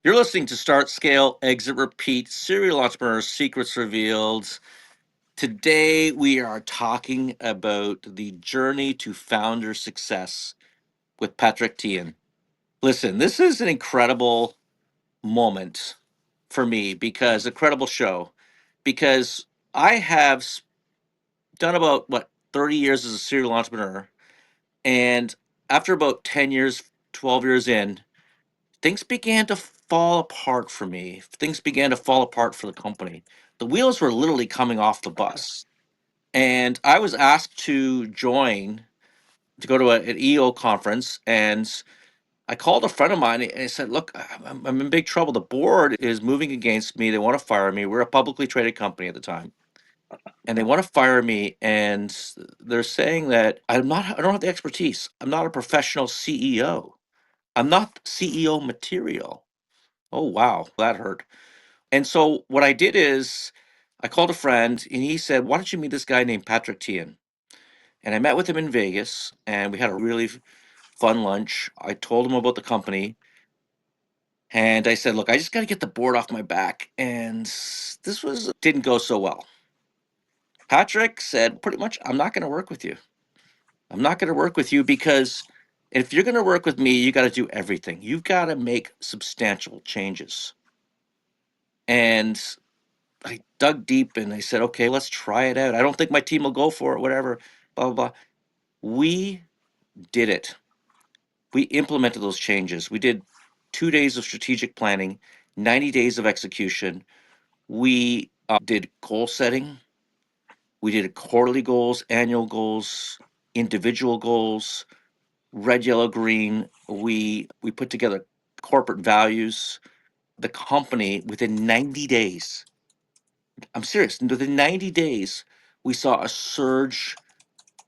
You're listening to Start, Scale, Exit, Repeat, Serial Entrepreneur Secrets Revealed. Today, we are talking about the journey to founder success with Patrick Thean. Listen, this is an incredible moment for me because incredible show because I have done about 30 years as a serial entrepreneur, and after about 10 years, 12 years in, things began to fall apart for me. Things began to fall apart for the company. The wheels were literally coming off the bus. And I was asked to join to go to an EO conference. And I called a friend of mine and I said, look, I'm in big trouble. The board is moving against me. They want to fire me. We're a publicly traded company at the time. And they want to fire me. And they're saying that I don't have the expertise. I'm not a professional CEO. I'm not CEO material. Oh, wow. That hurt. And so what I did is I called a friend and he said, why don't you meet this guy named Patrick Thean? And I met with him in Vegas and we had a really fun lunch. I told him about the company and I said, look, I just got to get the board off my back. And this was didn't go so well. Patrick said pretty much, I'm not going to work with you. I'm not going to work with you because if you're going to work with me, you got to do everything. You've got to make substantial changes. And I dug deep and I said, okay, let's try it out. I don't think my team will go for it, whatever, blah, blah, blah. We did it. We implemented those changes. We did 2 days of strategic planning, 90 days of execution. We did goal setting. We did quarterly goals, annual goals, individual goals, red, yellow, green. We put together corporate values. The company within 90 days, I'm serious, within 90 days, we saw a surge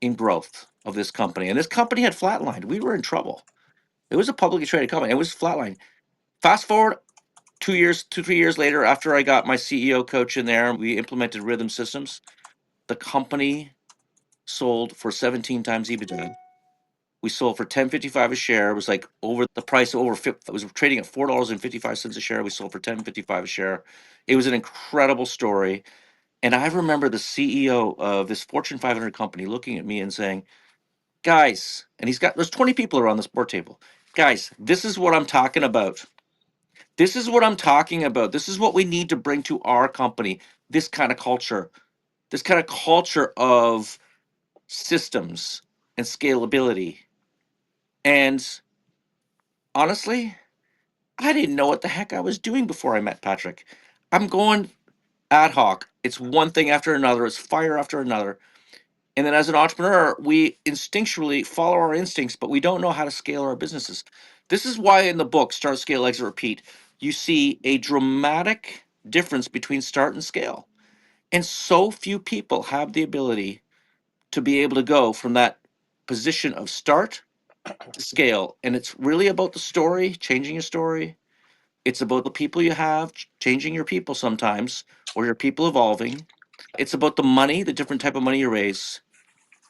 in growth of this company. And this company had flatlined. We were in trouble. It was a publicly traded company. It was flatlined. Fast forward 2 years, 3 years later, after I got my CEO coach in there, we implemented rhythm systems. The company sold for 17 times EBITDA. We sold for 10.55 a share. It was like over the price over. It was trading at $4.55 a share. We sold for 10.55 a share. It was an incredible story. And I remember the CEO of this Fortune 500 company looking at me and saying, guys, and there's 20 people around this board table. Guys, this is what I'm talking about. This is what I'm talking about. This is what we need to bring to our company. This kind of culture, this kind of culture of systems and scalability. And honestly, I didn't know what the heck I was doing before I met Patrick. I'm going ad hoc. It's one thing after another, it's fire after another. And then as an entrepreneur, we instinctually follow our instincts, but we don't know how to scale our businesses. This is why in the book, Start, Scale, Exit, Repeat, you see a dramatic difference between start and scale. And so few people have the ability to be able to go from that position of start to scale. And it's really about the story, changing your story. It's about the people you have, changing your people sometimes, or your people evolving. It's about the money, the different type of money you raise,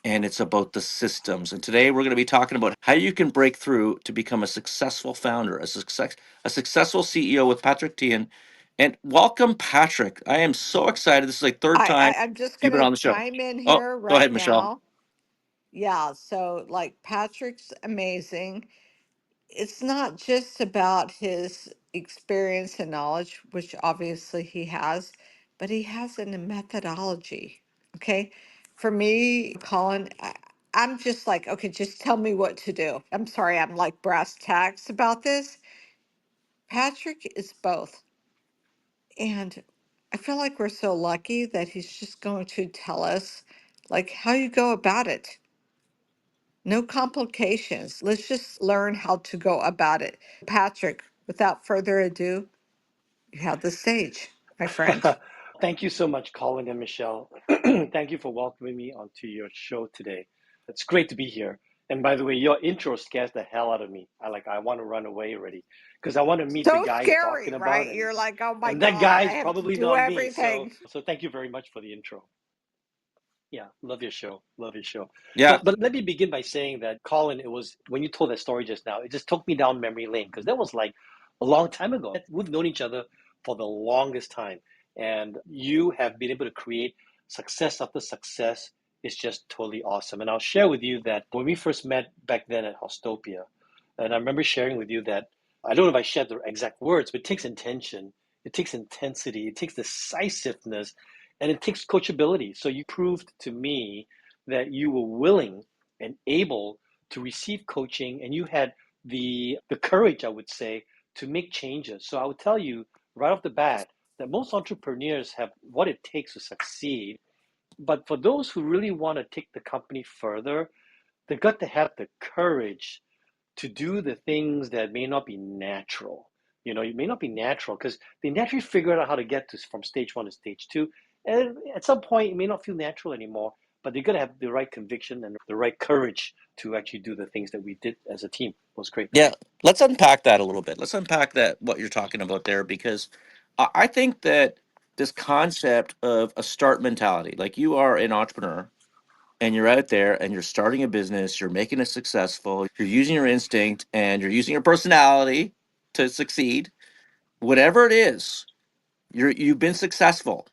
and it's about the systems. And today we're going to be talking about how you can break through to become a successful founder, a successful CEO with Patrick Tian. And welcome, Patrick. I am so excited. This is like third time I'm just you've going been to on the show. chime in Oh, here go ahead, right Michelle. now. Yeah, so like Patrick's amazing. It's not just about his experience and knowledge, which obviously he has, but he has a methodology. Okay. For me, Colin, I'm just like, okay, just tell me what to do. I'm sorry, I'm like brass tacks about this. Patrick is both. And I feel like we're so lucky that he's just going to tell us like how you go about it. No complications. Let's just learn how to go about it. Patrick, without further ado, you have the stage, my friend. Thank you so much, Colin and Michelle. Thank you for welcoming me onto your show today. It's great to be here. And by the way, your intro scares the hell out of me. I want to run away already because I want to meet the So guy you're talking scary, about, right? You're like, oh my and that God, I guy's have to probably do not me. So everything. so thank you very much for the intro. Yeah, love your show. Love your show. Yeah, But let me begin by saying that Colin, it was when you told that story just now, it just took me down memory lane because that was like a long time ago. We've known each other for the longest time, and you have been able to create success after success. Is just totally awesome. And I'll share with you that when we first met back then at Hostopia, and I remember sharing with you that I don't know if I shared the exact words, but it takes intention, it takes intensity, it takes decisiveness, and it takes coachability. So you proved to me that you were willing and able to receive coaching, and you had the courage, I would say, to make changes. So I would tell you right off the bat that most entrepreneurs have what it takes to succeed. But for those who really want to take the company further, they've got to have the courage to do the things that may not be natural. It may not be natural because they naturally figure out how to get to from stage one to stage two. And at some point, it may not feel natural anymore, but they're going to have the right conviction and the right courage to actually do the things that we did as a team. It was great. Yeah, let's unpack that a little bit. Let's unpack that what you're talking about there, because I think that this concept of a start mentality, like you are an entrepreneur and you're out there and you're starting a business, you're making it successful, you're using your instinct and you're using your personality to succeed. Whatever it is, you've been successful,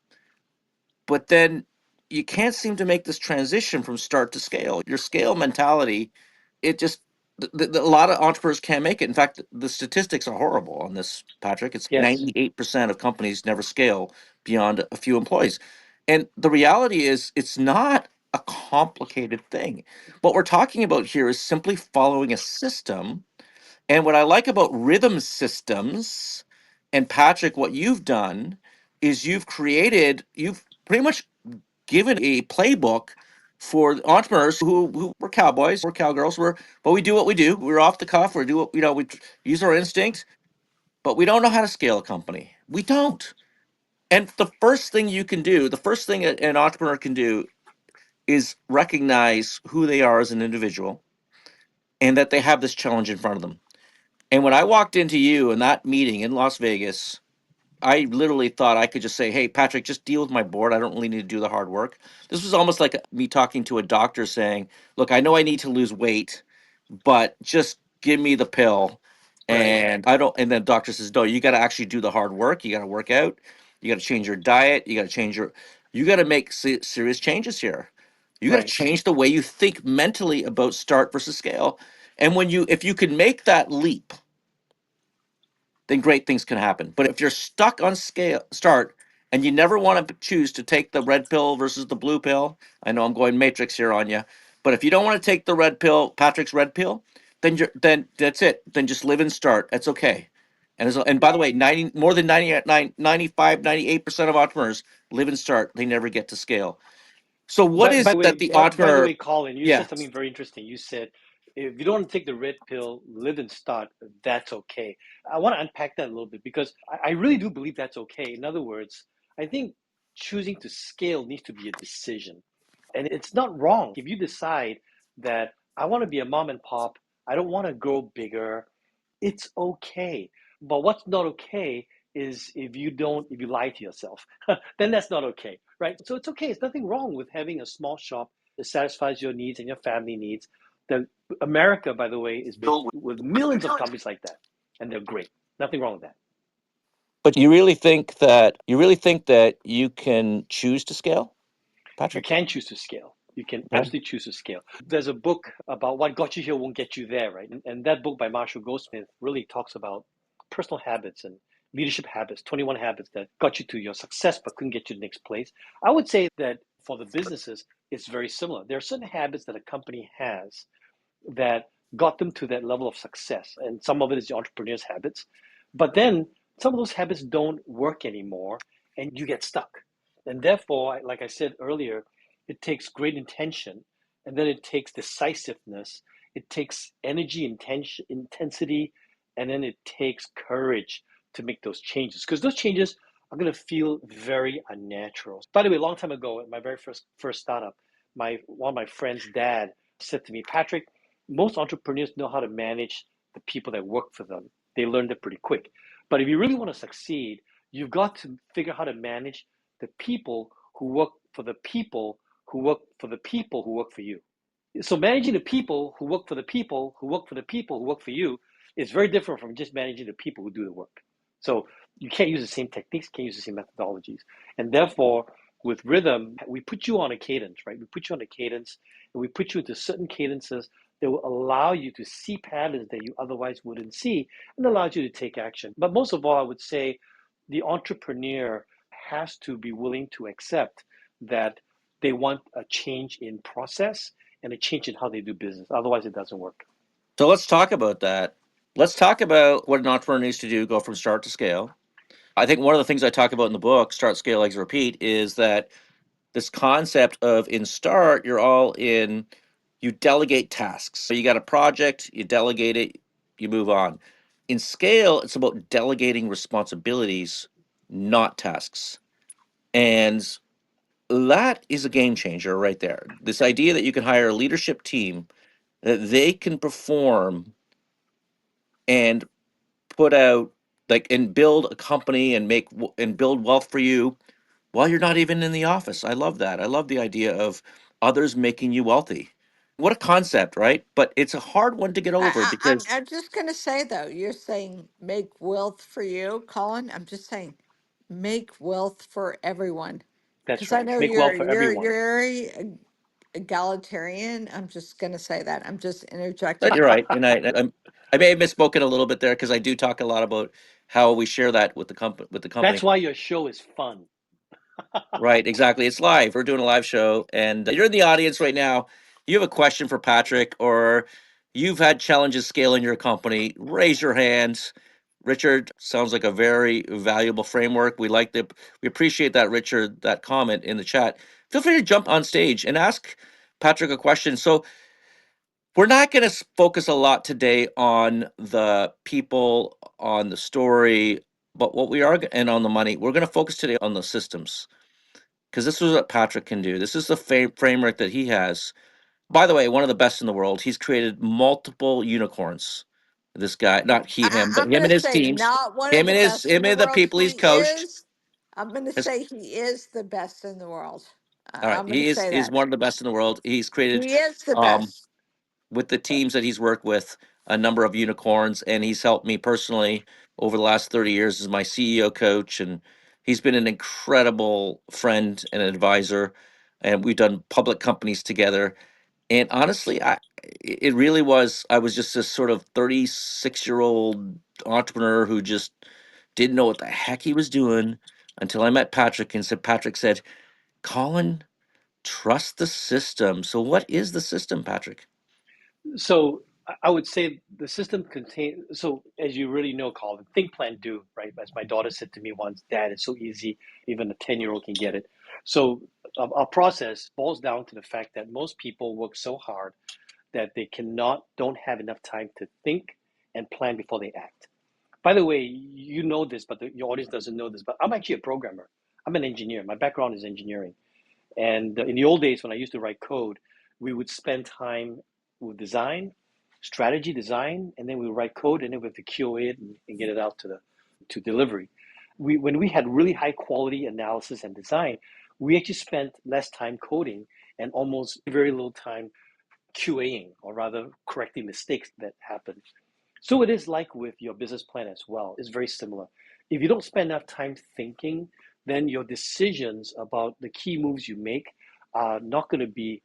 but then you can't seem to make this transition from start to scale. Your scale mentality, it just a lot of entrepreneurs can't make it. In fact, the statistics are horrible on this, Patrick. It's Yes, 98% of companies never scale beyond a few employees. And the reality is, it's not a complicated thing. What we're talking about here is simply following a system. And what I like about rhythm systems, and Patrick, what you've done is you've pretty much given a playbook for entrepreneurs who were cowboys, we're cowgirls, but we do what we do. We're off the cuff. We do what we use our instinct, but we don't know how to scale a company. We don't. And the first thing you can do, the first thing an entrepreneur can do is recognize who they are as an individual and that they have this challenge in front of them. And when I walked into you in that meeting in Las Vegas, I literally thought I could just say, "Hey, Patrick, just deal with my board. I don't really need to do the hard work." This was almost like me talking to a doctor saying, "Look, I know I need to lose weight, but just give me the pill." right, And I don't. And then the doctor says, "No, you got to actually do the hard work. You got to work out. You got to change your diet. You got to change your. You got to make serious changes here. You got to right. change the way you think mentally about start versus scale. And if you can make that leap, then great things can happen. But if you're stuck on scale start and you never want to choose to take the red pill versus the blue pill, I know I'm going matrix here on you, but if you don't want to take the red pill, Patrick's red pill, then that's it. Then just live and start. That's okay. And by the way, 90 more than 99 95 98% of entrepreneurs live and start. They never get to scale. So what But is that the by the entrepreneur? way, Colin, you Yeah. said something very interesting. You said if you don't want to take the red pill, live and start, that's okay. I want to unpack that a little bit because I really do believe that's okay. In other words, I think choosing to scale needs to be a decision. And it's not wrong if you decide that I want to be a mom and pop, I don't want to grow bigger, it's okay. But what's not okay is if you lie to yourself, then that's not okay, right? So it's okay. It's nothing wrong with having a small shop that satisfies your needs and your family needs. The America, by the way, is built with millions of companies like that, and they're great. Nothing wrong with that. But you really think that you can choose to scale, You Patrick? can choose to scale. You can Yeah. absolutely choose to scale. There's a book about what got you here won't get you there, right? And that book by Marshall Goldsmith really talks about personal habits and leadership habits, 21 habits that got you to your success but couldn't get you to the next place. I would say that for the businesses, it's very similar. There are certain habits that a company has that got them to that level of success. And some of it is the entrepreneur's habits. But then some of those habits don't work anymore and you get stuck. And therefore, like I said earlier, it takes great intention and then it takes decisiveness. It takes energy, intensity, and then it takes courage to make those changes because those changes are going to feel very unnatural. By the way, a long time ago, at my very first startup, my one of my friend's dad said to me, Patrick, most entrepreneurs know how to manage the people that work for them. They learned it pretty quick. But if you really want to succeed, you've got to figure out how to manage the people who work for the people who work for the people who work for you. So managing the people who work for the people who work for the people who work for you It's very different from just managing the people who do the work. So you can't use the same techniques, can't use the same methodologies. And therefore, with rhythm, we put you on a cadence, right? We put you on a cadence and we put you into certain cadences that will allow you to see patterns that you otherwise wouldn't see and allows you to take action. But most of all, I would say the entrepreneur has to be willing to accept that they want a change in process and a change in how they do business. Otherwise, it doesn't work. So let's talk about that. Let's talk about what an entrepreneur needs to do, go from start to scale. I think one of the things I talk about in the book, Start, Scale, Exit, Repeat, is that this concept of in start, you're all in, you delegate tasks. So you got a project, you delegate it, you move on. In scale, it's about delegating responsibilities, not tasks. And that is a game changer right there. This idea that you can hire a leadership team that they can perform and put out like and build a company and and build wealth for you while you're not even in the office. I love that. I love the idea of others making you wealthy. What a concept, right? But it's a hard one to get over because I'm just gonna say though, you're saying make wealth for you, Colin. I'm just saying make wealth for everyone, That's because I right. know Make wealth for you're everyone. very egalitarian. I'm just gonna say that. I'm just but interjecting. you're right. And I may have misspoken a little bit there because I do talk a lot about how we share that with the That's company. why your show is fun. Right, exactly. It's live. We're doing a live show, and you're in the audience right now. You have a question for Patrick, or you've had challenges scaling your company. Raise your hands. Richard sounds like a very valuable framework. We appreciate that, Richard, that comment in the chat. Feel free to jump on stage and ask Patrick a question. So we're not going to focus a lot today on the people, on the story, but what we are, and on the money. We're going to focus today on the systems because this is what Patrick can do. This is the framework that he has. By the way, one of the best in the world. He's created multiple unicorns. This guy, not him, but I'm him gonna and his say teams, not one of the best in him the and the world. people he's coached. I'm gonna Has, say he is the best in the world. all right, I'm gonna say he's that one of the best in the world. He's created he is the um, best. with the teams that he's worked with a number of unicorns, and he's helped me personally over the last 30 years as my CEO coach, and he's been an incredible friend and advisor, and we've done public companies together. And honestly, it really was. I was just this sort of 36-year-old entrepreneur who just didn't know what the heck he was doing until I met Patrick and said, Patrick said, Colin, trust the system. So what is the system, Patrick? So I would say the system contains, so as you really know, Colin, think, plan, do, right? As my daughter said to me once, Dad, it's so easy, even a 10-year-old can get it. So our process boils down to the fact that most people work so hard that they don't have enough time to think and plan before they act. By the way, you know this, but your audience doesn't know this, but I'm actually a programmer. I'm an engineer. My background is engineering. And in the old days, when I used to write code, we would spend time with design, strategy design, and then we would write code, and then we have to QA it and get it out to delivery. When we had really high quality analysis and design, we actually spent less time coding and almost very little time QAing, or rather correcting mistakes that happen. So it is like with your business plan as well. It's very similar. If you don't spend enough time thinking, then your decisions about the key moves you make are not going to be,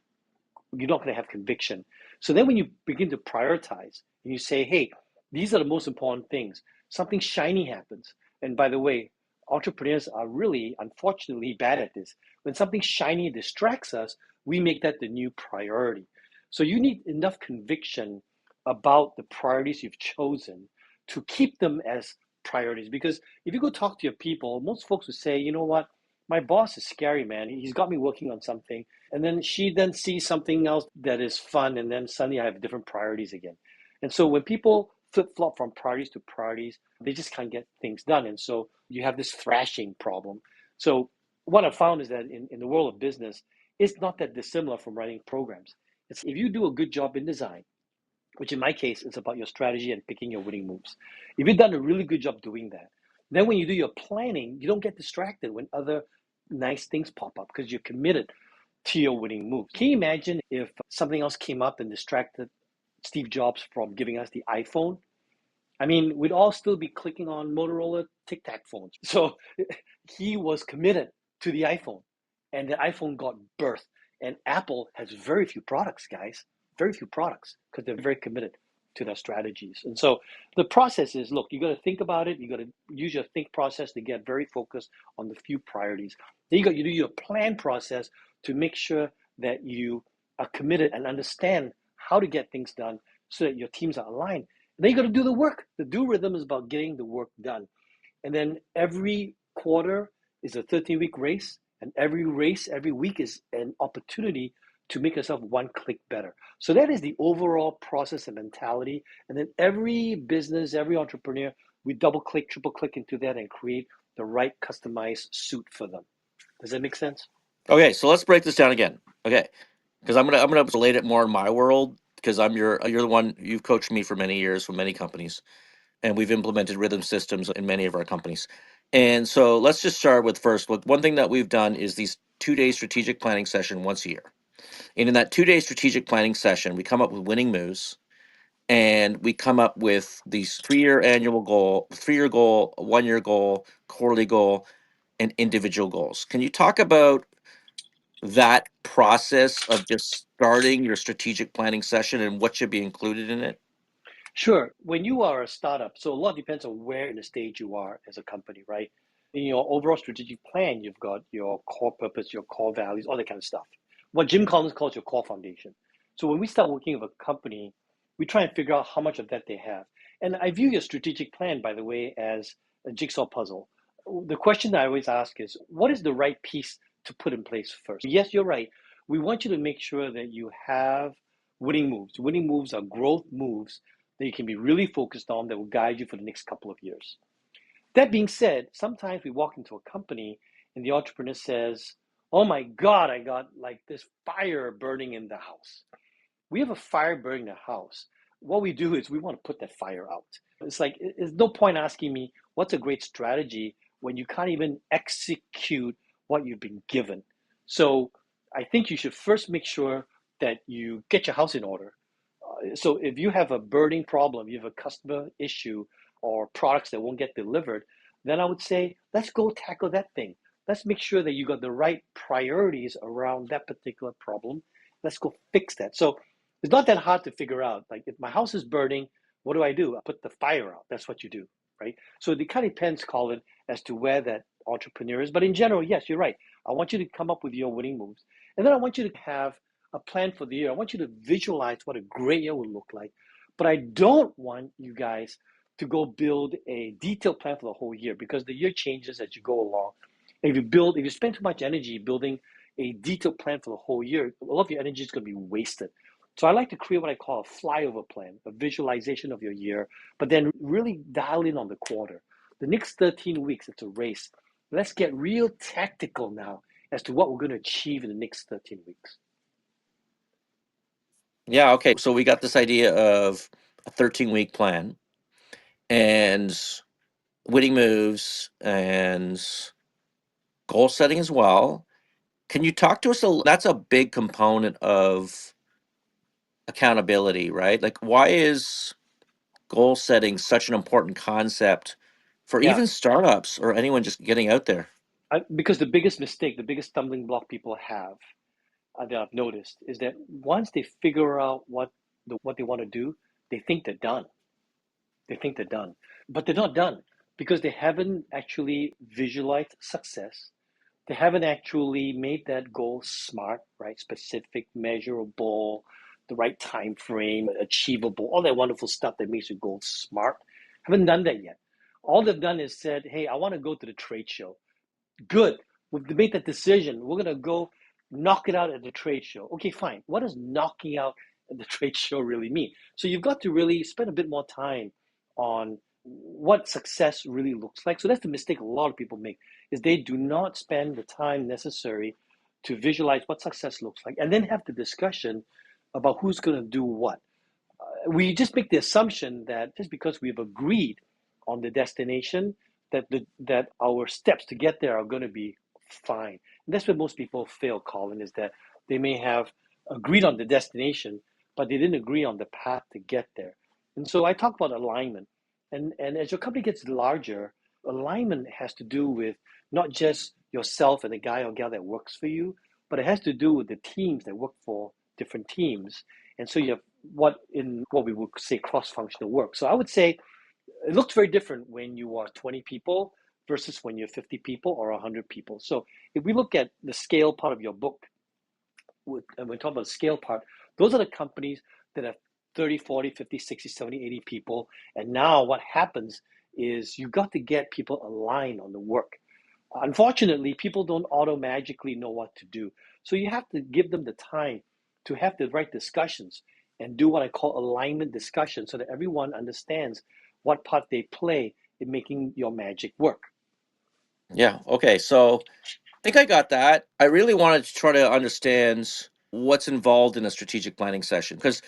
you're not going to have conviction. So then when you begin to prioritize and you say, hey, these are the most important things, something shiny happens. And by the way, entrepreneurs are really, unfortunately, bad at this. When something shiny distracts us, we make that the new priority. So you need enough conviction about the priorities you've chosen to keep them as priorities. Because if you go talk to your people, most folks would say, you know what, my boss is scary, man. He's got me working on something, and then she then sees something else that is fun, and then suddenly I have different priorities again. And so when people flip flop from priorities to priorities, they just can't get things done. And so you have this thrashing problem. So what I found is that in the world of business, it's not that dissimilar from writing programs. It's if you do a good job in design, which in my case is about your strategy and picking your winning moves. If you've done a really good job doing that, then when you do your planning, you don't get distracted when other nice things pop up because you're committed to your winning moves. Can you imagine if something else came up and distracted Steve Jobs from giving us the iPhone? I mean, we'd all still be clicking on Motorola Tic Tac phones. So he was committed to the iPhone, and the iPhone got birthed. And Apple has very few products, guys, very few products, because they're very committed to their strategies. And so the process is, look, you got to think about it. You got to use your think process to get very focused on the few priorities. Then you got to do your plan process to make sure that you are committed and understand how to get things done so that your teams are aligned. Then you got to do the work. The do rhythm is about getting the work done. And then every quarter is a 13-week race, and every race, every week is an opportunity to make yourself one click better. So that is the overall process and mentality. And then every business, every entrepreneur, we double click, triple click into that and create the right customized suit for them. Does that make sense? Okay, so let's break this down again. Okay, because I'm gonna relate it more in my world because you're the one you've coached me for many years for many companies, and we've implemented rhythm systems in many of our companies. And so let's just start with first. One thing that we've done is these 2 day strategic planning session once a year. And in that 2 day strategic planning session, we come up with winning moves, and we come up with these 3 year annual goal, 3 year goal, 1 year goal, quarterly goal, and individual goals. Can you talk about that process of just starting your strategic planning session and what should be included in it? Sure. When you are a startup, so a lot depends on where in the stage you are as a company, right? In your overall strategic plan, you've got your core purpose, your core values, all that kind of stuff. What Jim Collins calls your core foundation. So when we start working with a company, we try and figure out how much of that they have. And I view your strategic plan, by the way, as a jigsaw puzzle. The question I always ask is, what is the right piece to put in place first? Yes, you're right. We want you to make sure that you have winning moves. Winning moves are growth moves that you can be really focused on that will guide you for the next couple of years. That being said, sometimes we walk into a company and the entrepreneur says, "Oh my God, I got like this fire burning in the house." We have a fire burning the house. What we do is we want to put that fire out. It's like, there's no point asking me what's a great strategy when you can't even execute what you've been given. So I think you should first make sure that you get your house in order. So if you have a burning problem, you have a customer issue or products that won't get delivered, then I would say, let's go tackle that thing. Let's make sure that you got the right priorities around that particular problem. Let's go fix that. So it's not that hard to figure out. Like if my house is burning, what do? I put the fire out. That's what you do, right? So it kind of depends, Colin, as to where that entrepreneur is. But in general, yes, you're right. I want you to come up with your winning moves. And then I want you to have a plan for the year. I want you to visualize what a great year will look like. But I don't want you guys to go build a detailed plan for the whole year because the year changes as you go along. And if you spend too much energy building a detailed plan for the whole year, a lot of your energy is going to be wasted. So I like to create what I call a flyover plan, a visualization of your year, but then really dial in on the quarter. The next 13 weeks, it's a race. Let's get real tactical now as to what we're going to achieve in the next 13 weeks. Yeah, okay. So we got this idea of a 13-week plan and winning moves and goal setting as well. Can you talk to us that's a big component of accountability, right? Like why is goal setting such an important concept for Yeah, even startups or anyone just getting out there? because the biggest mistake, the biggest stumbling block people have that I've noticed is that once they figure out what they want to do, they think they're done. They think they're done, but they're not done because they haven't actually visualized success. They haven't actually made that goal smart, right? Specific, measurable, the right time frame, achievable, all that wonderful stuff that makes your goal smart. Haven't done that yet. All they've done is said, "Hey, I want to go to the trade show." Good. We've made that decision. We're going to go knock it out at the trade show. Okay, fine. What does knocking out at the trade show really mean? So you've got to really spend a bit more time on what success really looks like. So that's the mistake a lot of people make is they do not spend the time necessary to visualize what success looks like and then have the discussion about who's going to do what. We just make the assumption that just because we've agreed on the destination, that our steps to get there are going to be fine. And that's where most people fail, Colin, is that they may have agreed on the destination, but they didn't agree on the path to get there. And so I talk about alignment. And as your company gets larger, alignment has to do with not just yourself and the guy or gal that works for you, but it has to do with the teams that work for different teams. And so you have what we would say cross-functional work. So I would say it looks very different when you are 20 people versus when you're 50 people or 100 people. So if we look at the scale part of your book, and we talk about the scale part, those are the companies that have 30, 40, 50, 60, 70, 80 people. And now what happens is you got to get people aligned on the work. Unfortunately, people don't auto-magically know what to do. So you have to give them the time to have the right discussions and do what I call alignment discussions so that everyone understands what part they play in making your magic work. Yeah. Okay. So I think I got that. I really wanted to try to understand what's involved in a strategic planning session because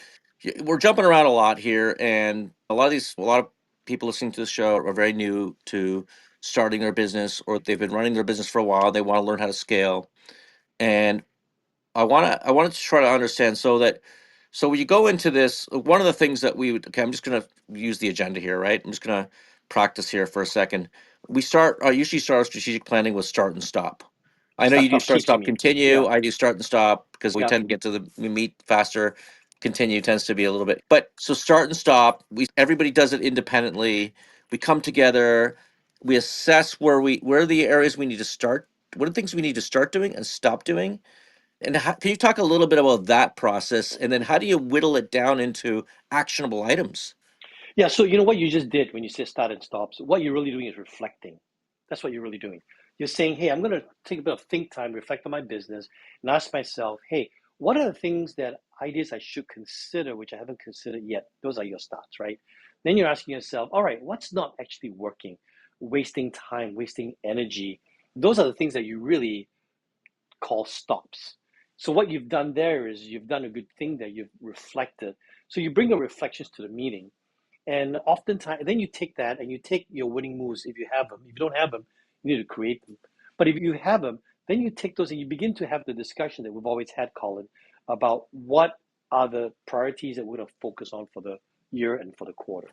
we're jumping around a lot here, and a lot of people listening to the show are very new to starting their business, or they've been running their business for a while. They want to learn how to scale, and I wanted to try to understand so when you go into this, one of the things that we would okay, I'm just gonna use the agenda here, right? I'm just gonna practice here for a second. We start usually start our strategic planning with start and stop. I know Start, you do stop, start, keeps you stop, mean. Yeah, continue. I do start and stop because we yeah. tend to get to the meat faster. Continue tends to be a little bit, but so start and stop. We everybody does it independently. We come together. We assess where are the areas we need to start. What are the things we need to start doing and stop doing, and can you talk a little bit about that process? And then how do you whittle it down into actionable items? Yeah, so you know what you just did when you say start and stops, what you're really doing is reflecting. That's what you're really doing. You're saying, hey, I'm going to take a bit of think time, reflect on my business, and ask myself, hey, what are the things that ideas I should consider, which I haven't considered yet? Those are your starts, right? Then you're asking yourself, all right, what's not actually working? Wasting time, wasting energy. Those are the things that you really call stops. So what you've done there is you've done a good thing there. You've reflected. So you bring your reflections to the meeting, and oftentimes, then you take that and you take your winning moves if you have them. If you don't have them, you need to create them. But if you have them, then you take those and you begin to have the discussion that we've always had, Colin, about what are the priorities that we're going to focus on for the year and for the quarter.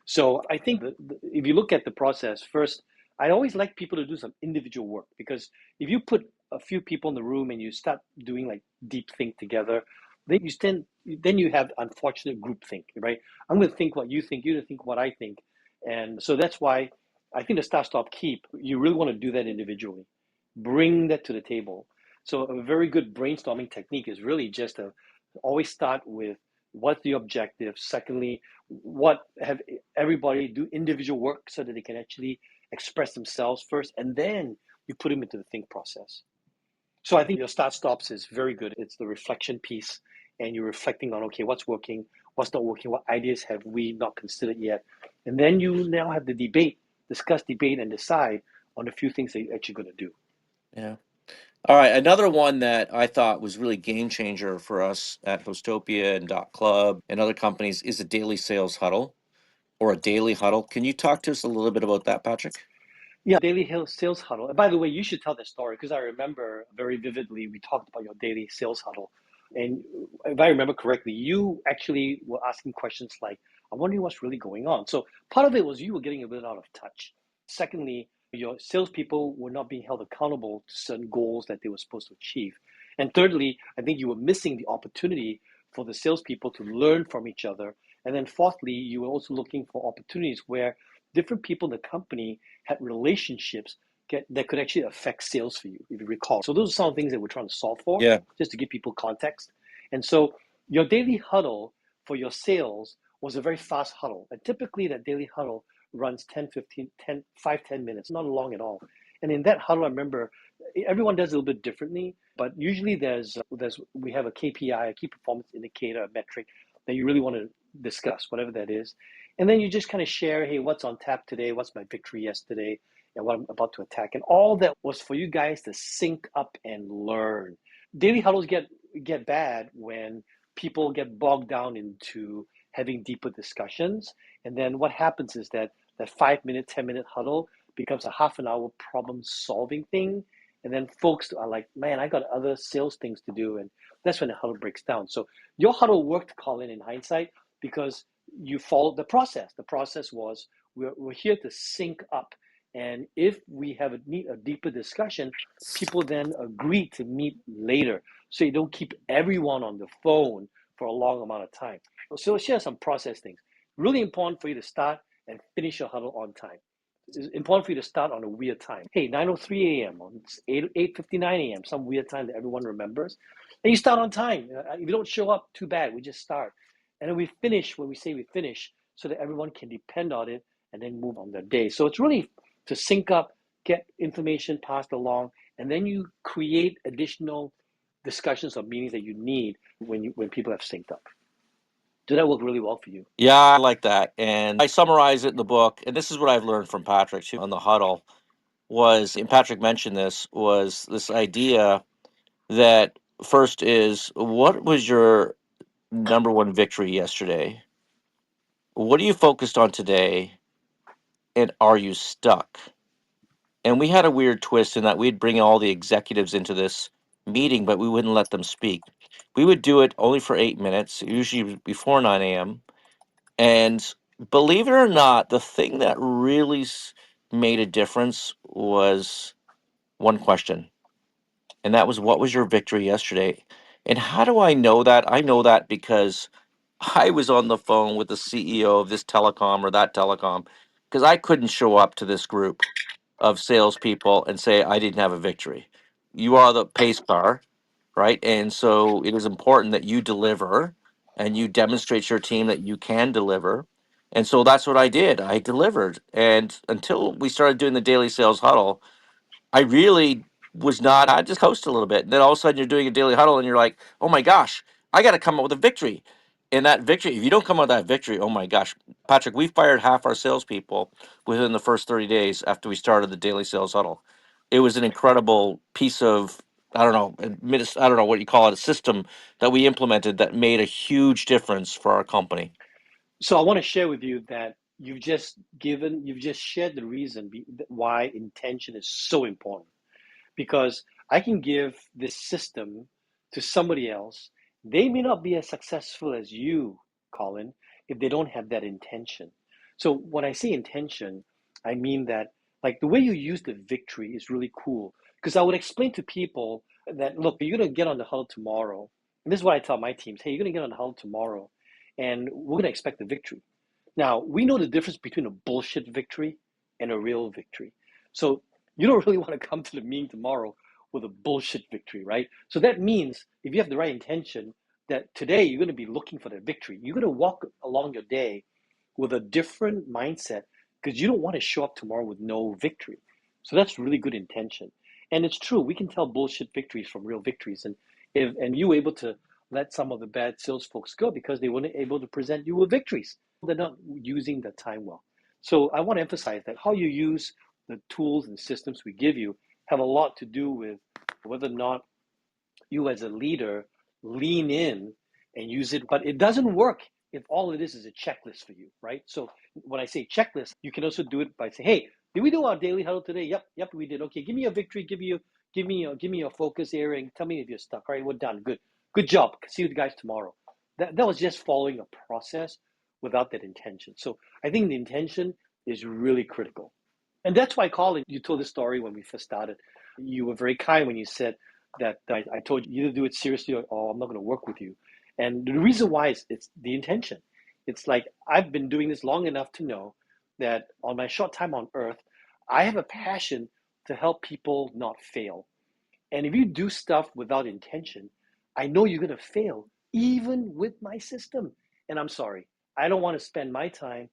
So I think that if you look at the process first, I always like people to do some individual work because if you put a few people in the room and you start doing like deep think together, then you have unfortunate group think, right? I'm going to think what you think, you're going to think what I think, and so that's why I think the start stop keep. You really want to do that individually, bring that to the table. So a very good brainstorming technique is really just to always start with what's the objective. Secondly, what have everybody do individual work so that they can actually express themselves first, and then you put them into the think process. So I think your start stops is very good. It's the reflection piece, and you're reflecting on okay, what's working, what's not working, what ideas have we not considered yet, and then you now have the debate, discuss, debate, and decide on a few things that you're actually going to do. Yeah. All right. Another one that I thought was really game changer for us at Hostopia and Dot Club and other companies is a daily sales huddle or a daily huddle. Can you talk to us a little bit about that, Patrick? Yeah, daily sales huddle. And by the way, you should tell that story because I remember very vividly we talked about your daily sales huddle. And if I remember correctly, you actually were asking questions like, I'm wondering what's really going on. So part of it was you were getting a bit out of touch. Secondly, your salespeople were not being held accountable to certain goals that they were supposed to achieve. And thirdly, I think you were missing the opportunity for the salespeople to learn from each other. And then fourthly, you were also looking for opportunities where different people in the company had relationships that could actually affect sales for you, if you recall. So those are some of the things that we're trying to solve for, Yeah. just to give people context. And so your daily huddle for your sales was a very fast huddle. And typically that daily huddle runs 10, 15, 10, 5, 10 minutes, not long at all. And in that huddle, I remember everyone does it a little bit differently, but usually we have a KPI, a key performance indicator, a metric that you really want to discuss, whatever that is. And then you just kind of share, hey, what's on tap today? What's my victory yesterday? And what I'm about to attack. And all that was for you guys to sync up and learn. Daily huddles get bad when people get bogged down into having deeper discussions. And then what happens is that 5 minute, 10 minute huddle becomes a half an hour problem solving thing. And then folks are like, man, I got other sales things to do. And that's when the huddle breaks down. So your huddle worked, Colin, in hindsight, because you followed the process. The process was we're here to sync up. And if we have need a deeper discussion, people then agree to meet later. So you don't keep everyone on the phone for a long amount of time. So let's share some process things. Really important for you to start and finish your huddle on time. It's important for you to start on a weird time. Hey, 9:03 a.m. on 8:59 a.m. Some weird time that everyone remembers. And you start on time. If you don't show up, too bad. We just start. And then we finish when we say we finish so that everyone can depend on it and then move on their day. So it's really to sync up, get information passed along, and then you create additional discussions or meetings that you need when people have synced up. Did that work really well for you? Yeah, I like that. And I summarize it in the book. And this is what I've learned from Patrick too on the huddle was, and Patrick mentioned this, was this idea that first is what was your number one victory yesterday? What are you focused on today? And are you stuck? And we had a weird twist in that we'd bring all the executives into this meeting, but we wouldn't let them speak. We would do it only for 8 minutes, usually before 9 a.m. And believe it or not, the thing that really made a difference was one question. And that was, what was your victory yesterday? And how do I know that? I know that because I was on the phone with the CEO of this telecom or that telecom because I couldn't show up to this group of salespeople and say I didn't have a victory. You are the pace car, right? And so it is important that you deliver and you demonstrate to your team that you can deliver. And so that's what I did. I delivered. And until we started doing the daily sales huddle, I really was not. I just coasted a little bit. And then all of a sudden, you're doing a daily huddle, and you're like, "Oh my gosh, I got to come up with a victory." And that victory, if you don't come up with that victory, oh my gosh, Patrick, we fired half our salespeople within the first 30 days after we started the daily sales huddle. It was an incredible piece of, I don't know, I don't know what you call it, a system that we implemented that made a huge difference for our company. So I want to share with you that you've just shared the reason why intention is so important. Because I can give this system to somebody else. They may not be as successful as you, Colin, if they don't have that intention. So when I say intention, I mean that like the way you use the victory is really cool. Because I would explain to people that look, you're gonna get on the huddle tomorrow. And this is what I tell my teams, hey, you're gonna get on the huddle tomorrow and we're gonna expect a victory. Now, we know the difference between a bullshit victory and a real victory. So you don't really want to come to the meeting tomorrow with a bullshit victory, right? So that means if you have the right intention, that today you're going to be looking for the victory. You're going to walk along your day with a different mindset because you don't want to show up tomorrow with no victory. So that's really good intention. And it's true, we can tell bullshit victories from real victories. And you were able to let some of the bad sales folks go because they weren't able to present you with victories. They're not using the time well. So I want to emphasize that how you use the tools and systems we give you have a lot to do with whether or not you as a leader lean in and use it. But it doesn't work if all it is a checklist for you, right? So when I say checklist, you can also do it by saying, hey, did we do our daily huddle today? Yep, we did. Okay, give me a victory, give me your focus area and tell me if you're stuck. All right, we're done. Good job. See you guys tomorrow. That was just following a process without that intention. So I think the intention is really critical. And that's why, Colin, you told this story when we first started. You were very kind when you said that I told you either do it seriously or I'm not going to work with you. And the reason why is it's the intention. It's like I've been doing this long enough to know that on my short time on earth, I have a passion to help people not fail. And if you do stuff without intention, I know you're going to fail, even with my system. And I'm sorry, I don't want to spend my time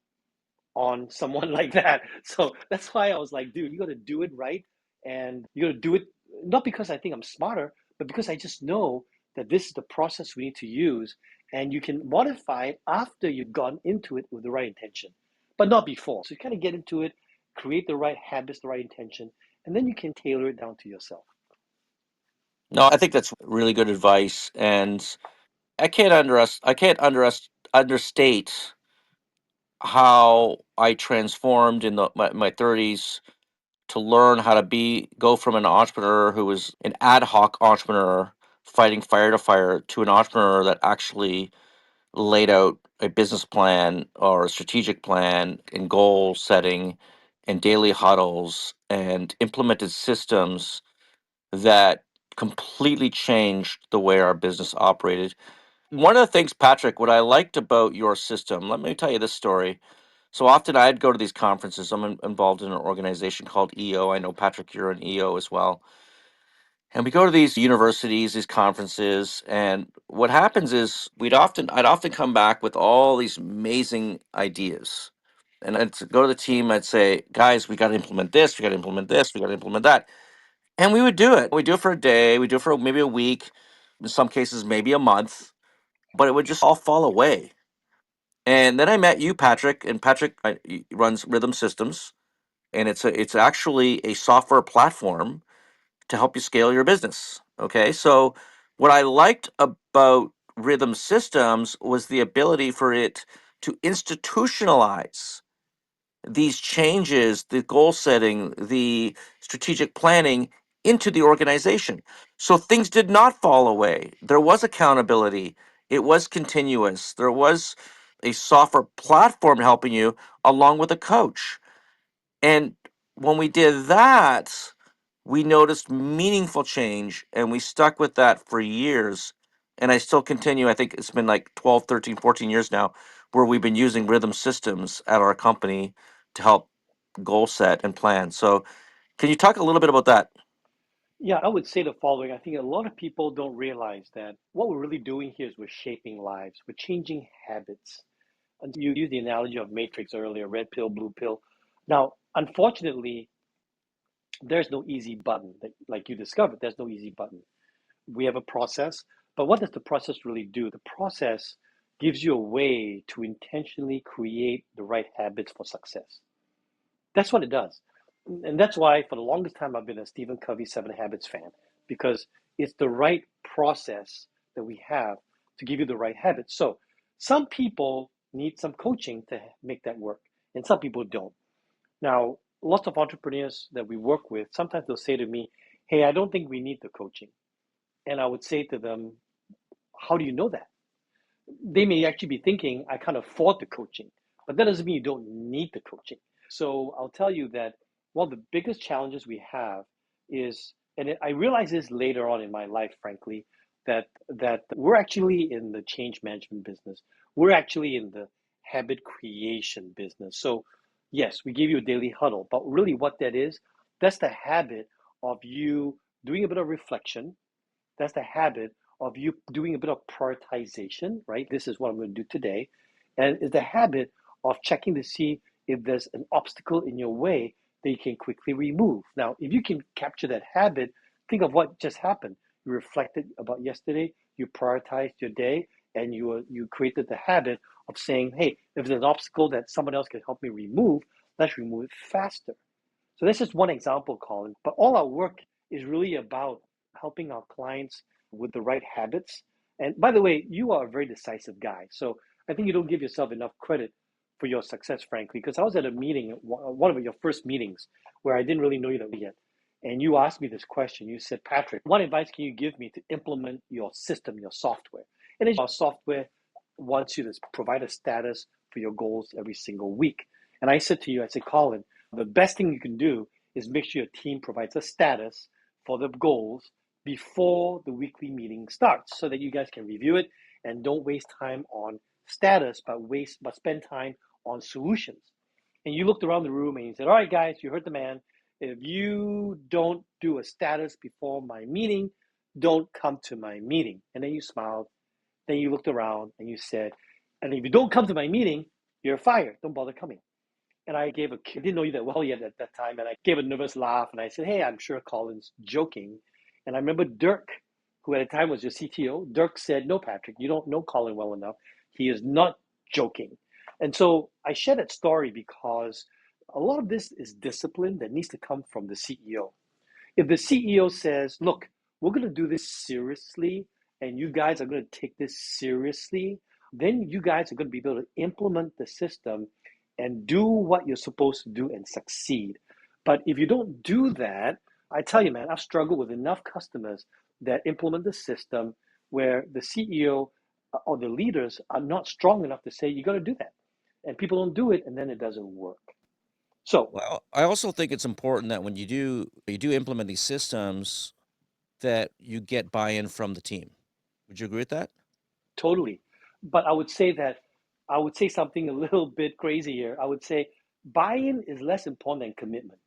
on someone like that. So that's why I was like, dude, you got to do it right. And you got to do it not because I think I'm smarter, but because I just know that this is the process we need to use. And you can modify it after you've gone into it with the right intention, but not before. So you kind of get into it, create the right habits, the right intention, and then you can tailor it down to yourself. No, I think that's really good advice. And I can't understate how I transformed in my 30s to learn how to go from an entrepreneur who was an ad hoc entrepreneur fighting fire to fire to an entrepreneur that actually laid out a business plan or a strategic plan and goal setting and daily huddles and implemented systems that completely changed the way our business operated. One of the things, Patrick, what I liked about your system, let me tell you this story. So often I'd go to these conferences. I'm involved in an organization called EO. I know, Patrick, you're an EO as well. And we go to these universities, these conferences, and what happens is I'd often come back with all these amazing ideas. And I'd go to the team, I'd say, guys, we got to implement this, we got to implement this, we got to implement that. And we would do it. We do it for a day, we do it for maybe a week, in some cases, maybe a month, but it would just all fall away. And then I met you, Patrick, and Patrick he runs Rhythm Systems, and it's actually a software platform to help you scale your business. Okay. So, what I liked about Rhythm Systems was the ability for it to institutionalize these changes, the goal setting, the strategic planning into the organization. So things did not fall away. There was accountability, it was continuous, there was a software platform helping you along with a coach. And when we did that, we noticed meaningful change and we stuck with that for years. And I still continue. I think it's been like 12, 13, 14 years now where we've been using rhythm systems at our company to help goal set and plan. So, can you talk a little bit about that? Yeah, I would say the following. I think a lot of people don't realize that what we're really doing here is we're shaping lives, we're changing habits. And you used the analogy of Matrix earlier, red pill, blue pill. Now, unfortunately, there's no easy button. Like you discovered, there's no easy button. We have a process, but what does the process really do? The process gives you a way to intentionally create the right habits for success. That's what it does. And that's why for the longest time I've been a Stephen Covey 7 Habits fan, because it's the right process that we have to give you the right habits. So some people need some coaching to make that work, and some people don't. Now, lots of entrepreneurs that we work with, sometimes they'll say to me, "Hey, I don't think we need the coaching." And I would say to them, "How do you know that?" They may actually be thinking, "I can't afford the coaching," but that doesn't mean you don't need the coaching. So I'll tell you that one of the biggest challenges we have is, and I realized this later on in my life, frankly, that we're actually in the change management business. We're actually in the habit creation business. So yes, we give you a daily huddle, but really what that is, that's the habit of you doing a bit of reflection. That's the habit of you doing a bit of prioritization, right? This is what I'm going to do today. And it's the habit of checking to see if there's an obstacle in your way that you can quickly remove. Now, if you can capture that habit, think of what just happened. You reflected about yesterday, you prioritized your day, and you created the habit of saying, hey, if there's an obstacle that someone else can help me remove, let's remove it faster. So this is one example, Colin. But all our work is really about helping our clients with the right habits. And by the way, you are a very decisive guy. So I think you don't give yourself enough credit for your success, frankly, because I was at a meeting, one of your first meetings, where I didn't really know you that yet. And you asked me this question. You said, Patrick, what advice can you give me to implement your system, your software? And our software wants you to provide a status for your goals every single week. And I said to you, I said, Colin, the best thing you can do is make sure your team provides a status for the goals before the weekly meeting starts so that you guys can review it and don't waste time on status, but spend time on solutions. And you looked around the room and you said, all right, guys, you heard the man. If you don't do a status before my meeting, don't come to my meeting. And then you smiled. Then you looked around and you said, and if you don't come to my meeting, you're fired. Don't bother coming. And I didn't know you that well yet at that time. And I gave a nervous laugh and I said, hey, I'm sure Colin's joking. And I remember Dirk, who at the time was your CTO, Dirk said, no, Patrick, you don't know Colin well enough. He is not joking. And so I share that story because a lot of this is discipline that needs to come from the CEO. If the CEO says, look, we're going to do this seriously, and you guys are going to take this seriously, then you guys are going to be able to implement the system and do what you're supposed to do and succeed. But if you don't do that, I tell you, man, I've struggled with enough customers that implement the system where the CEO or the leaders are not strong enough to say, you got to do that. And people don't do it, and then it doesn't work. So, Well, I also think it's important that when you do implement these systems, that you get buy-in from the team. Would you agree with that? totally. But I would say something a little bit crazy here. I would say buy in is less important than commitment.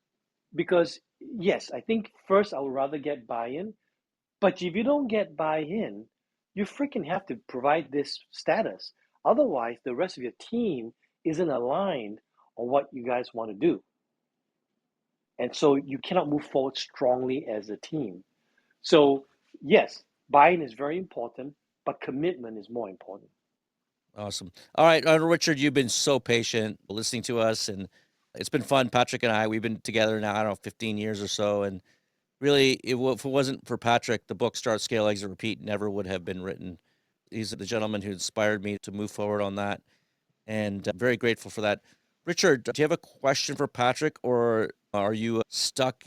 Because, yes, I think first I would rather get buy in. But if you don't get buy in, you freaking have to provide this status. Otherwise, the rest of your team isn't aligned on what you guys want to do. And so you cannot move forward strongly as a team. So, yes, buy in is very important, but commitment is more important. Awesome. All right, Richard, you've been so patient listening to us, and it's been fun. Patrick and I, we've been together now, I don't know, 15 years or so, and really, if it wasn't for Patrick, the book Start, Scale, Exit, Repeat never would have been written. He's the gentleman who inspired me to move forward on that, and I'm very grateful for that. Richard, do you have a question for Patrick, or are you stuck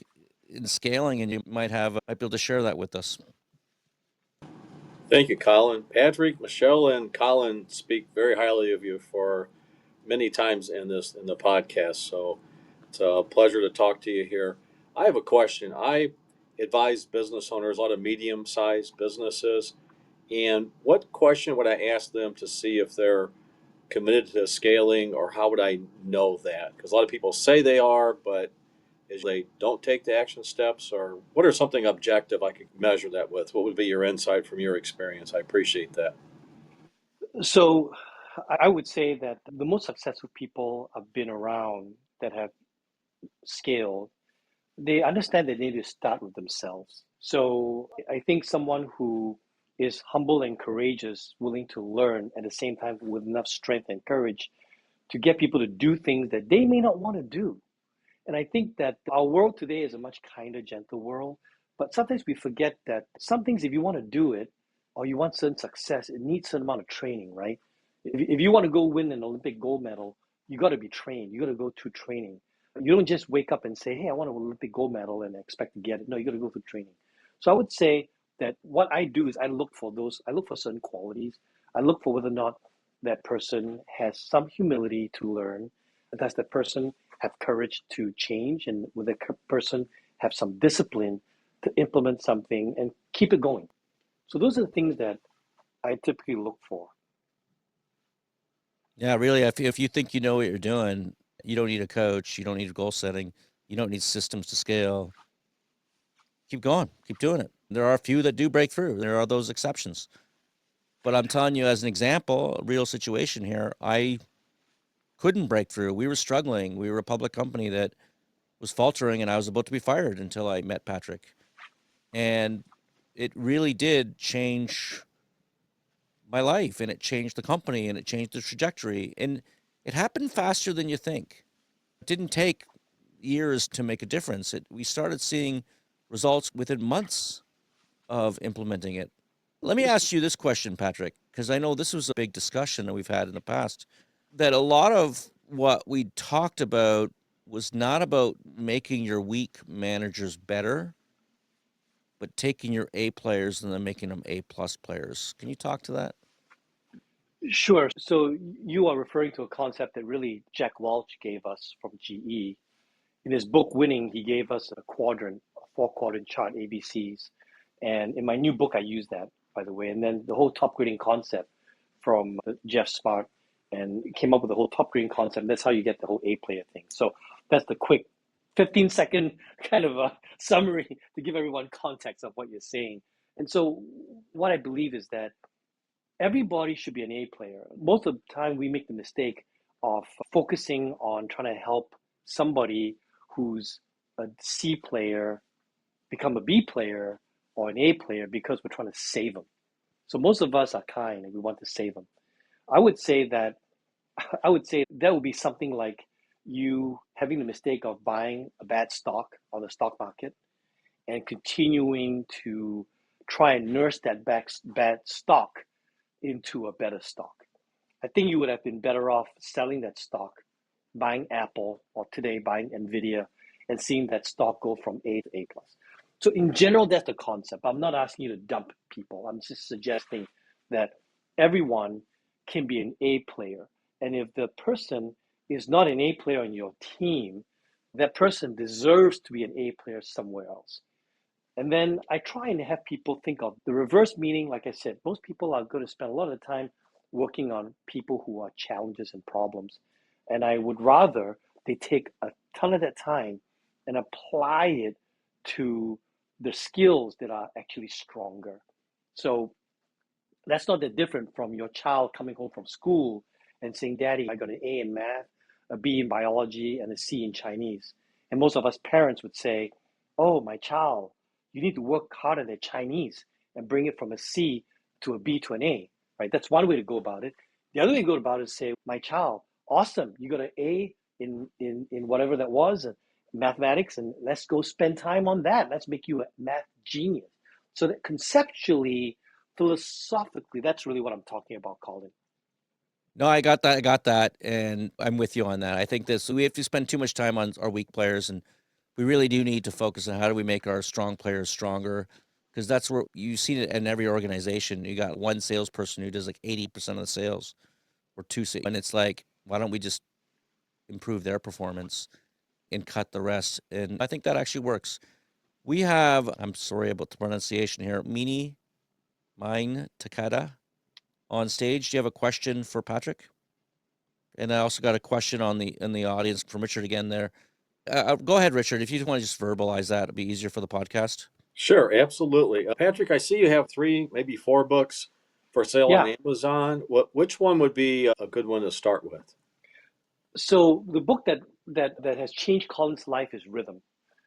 in scaling and you might be able to share that with us? Thank you, Colin. Patrick, Michelle, and Colin speak very highly of you for many times in the podcast. So it's a pleasure to talk to you here. I have a question. I advise business owners, a lot of medium-sized businesses, and what question would I ask them to see if they're committed to scaling, or how would I know that? Because a lot of people say they are, but is they don't take the action steps, or what are something objective I could measure that with? What would be your insight from your experience? I appreciate that. So, I would say that the most successful people I've been around that have scaled, they understand that they need to start with themselves. So I think someone who is humble and courageous, willing to learn at the same time with enough strength and courage to get people to do things that they may not want to do. And I think that our world today is a much kinder, gentle world. But sometimes we forget that some things, if you want to do it or you want certain success, it needs a certain amount of training, right? If you want to go win an Olympic gold medal, you got to be trained. You got to go through training. You don't just wake up and say, hey, I want an Olympic gold medal and expect to get it. No, you got to go through training. So I would say that what I do is I look for certain qualities. I look for whether or not that person has some humility to learn. Does that person have courage to change, and will the person have some discipline to implement something and keep it going? So those are the things that I typically look for. Yeah, really, if you think you know what you're doing, you don't need a coach, you don't need goal setting, you don't need systems to scale. Keep going, keep doing it. There are a few that do break through. There are those exceptions. But I'm telling you, as an example, a real situation here, I couldn't break through. We were struggling. We were a public company that was faltering, and I was about to be fired until I met Patrick. And it really did change my life, and it changed the company, and it changed the trajectory. And it happened faster than you think. It didn't take years to make a difference. We started seeing results within months of implementing it. Let me ask you this question, Patrick, because I know this was a big discussion that we've had in the past, that a lot of what we talked about was not about making your weak managers better, but taking your A players and then making them A plus players. Can you talk to that? Sure. So you are referring to a concept that really Jack Welch gave us from GE. In his book Winning, he gave us a quadrant, a four-quadrant chart, ABCs. And in my new book, I use that, by the way. And then the whole top grading concept from Jeff Smart, and came up with the whole top grading concept. That's how you get the whole A player thing. So that's the quick 15-second kind of a summary to give everyone context of what you're saying. And so what I believe is that everybody should be an A player. Most of the time, we make the mistake of focusing on trying to help somebody who's a C player become a B player or an A player because we're trying to save them. So most of us are kind and we want to save them. I would say that that would be something like you having the mistake of buying a bad stock on the stock market and continuing to try and nurse that bad stock into a better stock. I think you would have been better off selling that stock, buying Apple, or today buying Nvidia, and seeing that stock go from A to A plus. So in general, that's the concept. I'm not asking you to dump people. I'm just suggesting that everyone can be an A player. And if the person is not an A player on your team, that person deserves to be an A player somewhere else. And then I try and have people think of the reverse meaning. Like I said, most people are going to spend a lot of time working on people who are challenges and problems. And I would rather they take a ton of that time and apply it to the skills that are actually stronger. So that's not that different from your child coming home from school and saying, Daddy, I got an A in math, a B in biology, and a C in Chinese. And most of us parents would say, oh, my child, you need to work harder at Chinese and bring it from a C to a B to an A, right? That's one way to go about it. The other way to go about it is say, my child, awesome, you got an A in whatever that was, mathematics, and let's go spend time on that. Let's make you a math genius. So that conceptually, philosophically, that's really what I'm talking about, Colin. No, I got that. I got that, and I'm with you on that. I think we have to spend too much time on our weak players, and we really do need to focus on how do we make our strong players stronger, because that's where you see it in every organization. You got one salesperson who does like 80% of the sales, or two, and it's like, why don't we just improve their performance and cut the rest? And I think that actually works. We have, I'm sorry about the pronunciation here, Mini Mine Takada on stage. Do you have a question for Patrick? And I also got a question in the audience from Richard again there. Go ahead, Richard. If you want to just verbalize that, it'd be easier for the podcast. Sure, absolutely. Patrick, I see you have 3, maybe 4 books for sale on Yeah. Amazon. Which one would be a good one to start with? So the book that has changed Colin's life is Rhythm.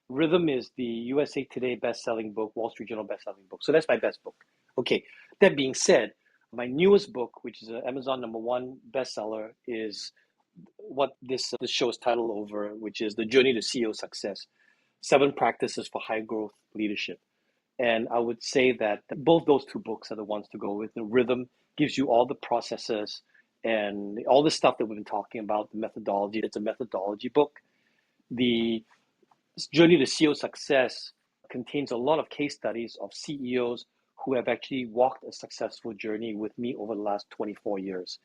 Rhythm is the USA Today best-selling book, Wall Street Journal best-selling book. So that's my best book. Okay. That being said, my newest book, which is an Amazon #1 bestseller, is what this show is titled over, which is The Journey to CEO Success: 7 Practices for High Growth Leadership. And I would say that both those 2 books are the ones to go with. The Rhythm gives you all the processes and all the stuff that we've been talking about, the methodology. It's a methodology book. The Journey to CEO Success contains a lot of case studies of CEOs who have actually walked a successful journey with me over the last 24 years.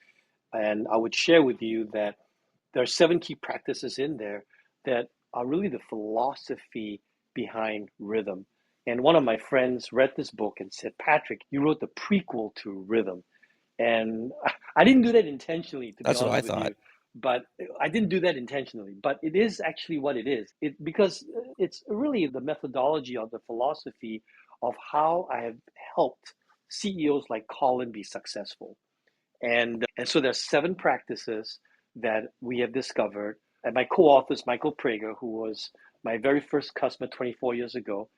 And I would share with you that there are 7 key practices in there that are really the philosophy behind Rhythm. And one of my friends read this book and said, Patrick, you wrote the prequel to Rhythm. And I didn't do that intentionally, to be That's what I honest with thought. you. But I didn't do that intentionally. But it is actually what it is. Because it's really the methodology or the philosophy of how I have helped CEOs like Colin be successful. And so there's 7 practices that we have discovered. And my co-author is Michael Prager, who was my very first customer 24 years ago.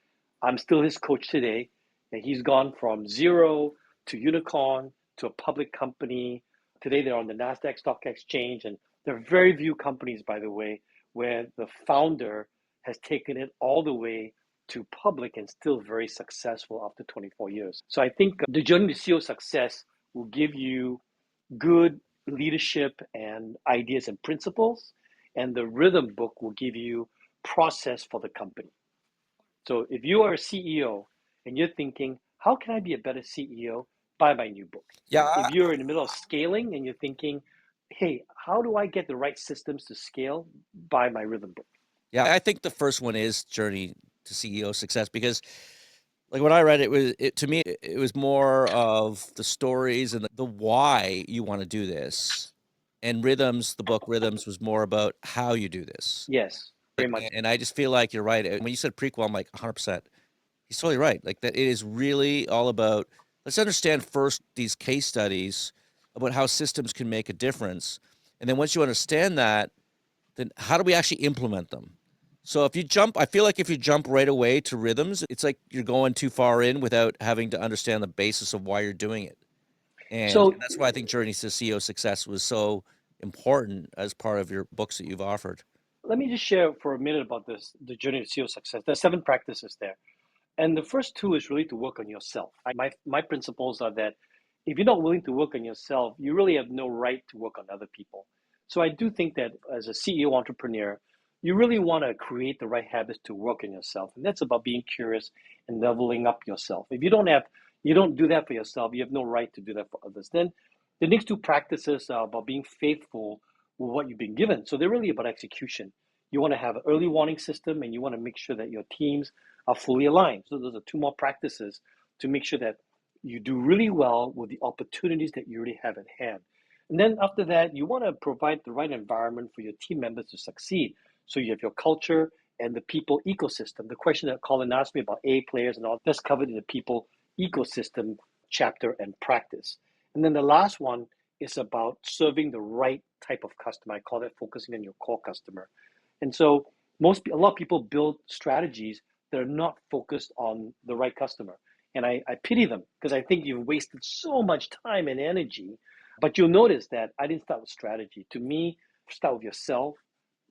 I'm still his coach today. And he's gone from zero to unicorn to a public company. Today they're on the NASDAQ Stock Exchange. And there are very few companies, by the way, where the founder has taken it all the way to public and still very successful after 24 years. So I think the journey to CEO success will give you good leadership and ideas and principles, and the Rhythm book will give you process for the company. So if you are a CEO and you're thinking, how can I be a better CEO? Buy my new book. Yeah, If you're in the middle of scaling and you're thinking, hey, how do I get the right systems to scale? Buy my Rhythm book. yeah. I think the first one is Journey to CEO Success, because like when I read it, to me it was more of the stories and the why you want to do this. And Rhythms, the book Rhythms, was more about how you do this. Yes, very much. And I just feel like you're right. When you said prequel, I'm like 100%. He's totally right. Like that, it is really all about, let's understand first these case studies about how systems can make a difference. And then once you understand that, then how do we actually implement them? So I feel like if you jump right away to Rhythms, it's like you're going too far in without having to understand the basis of why you're doing it. And So that's why I think Journey to CEO Success was so important as part of your books that you've offered. let me just share for a minute about this, the journey to CEO success. There's 7 practices there. And the first 2 is really to work on yourself. My principles are that if you're not willing to work on yourself, you really have no right to work on other people. So I do think that as a CEO entrepreneur, you really want to create the right habits to work on yourself. And that's about being curious and leveling up yourself. If you don't have You don't do that for yourself. You have no right to do that for others. Then the next two practices are about being faithful with what you've been given. So they're really about execution. You want to have an early warning system and you want to make sure that your teams are fully aligned. So those are two more practices to make sure that you do really well with the opportunities that you already have at hand. And then after that, you want to provide the right environment for your team members to succeed. So you have your culture and the people ecosystem. The question that Colin asked me about A players and all that's covered in the people ecosystem chapter and practice. And then the last one is about serving the right type of customer. I call that focusing on your core customer. And so a lot of people build strategies that are not focused on the right customer. And I pity them because I think you've wasted so much time and energy. But you'll notice that I didn't start with strategy. To me, start with yourself,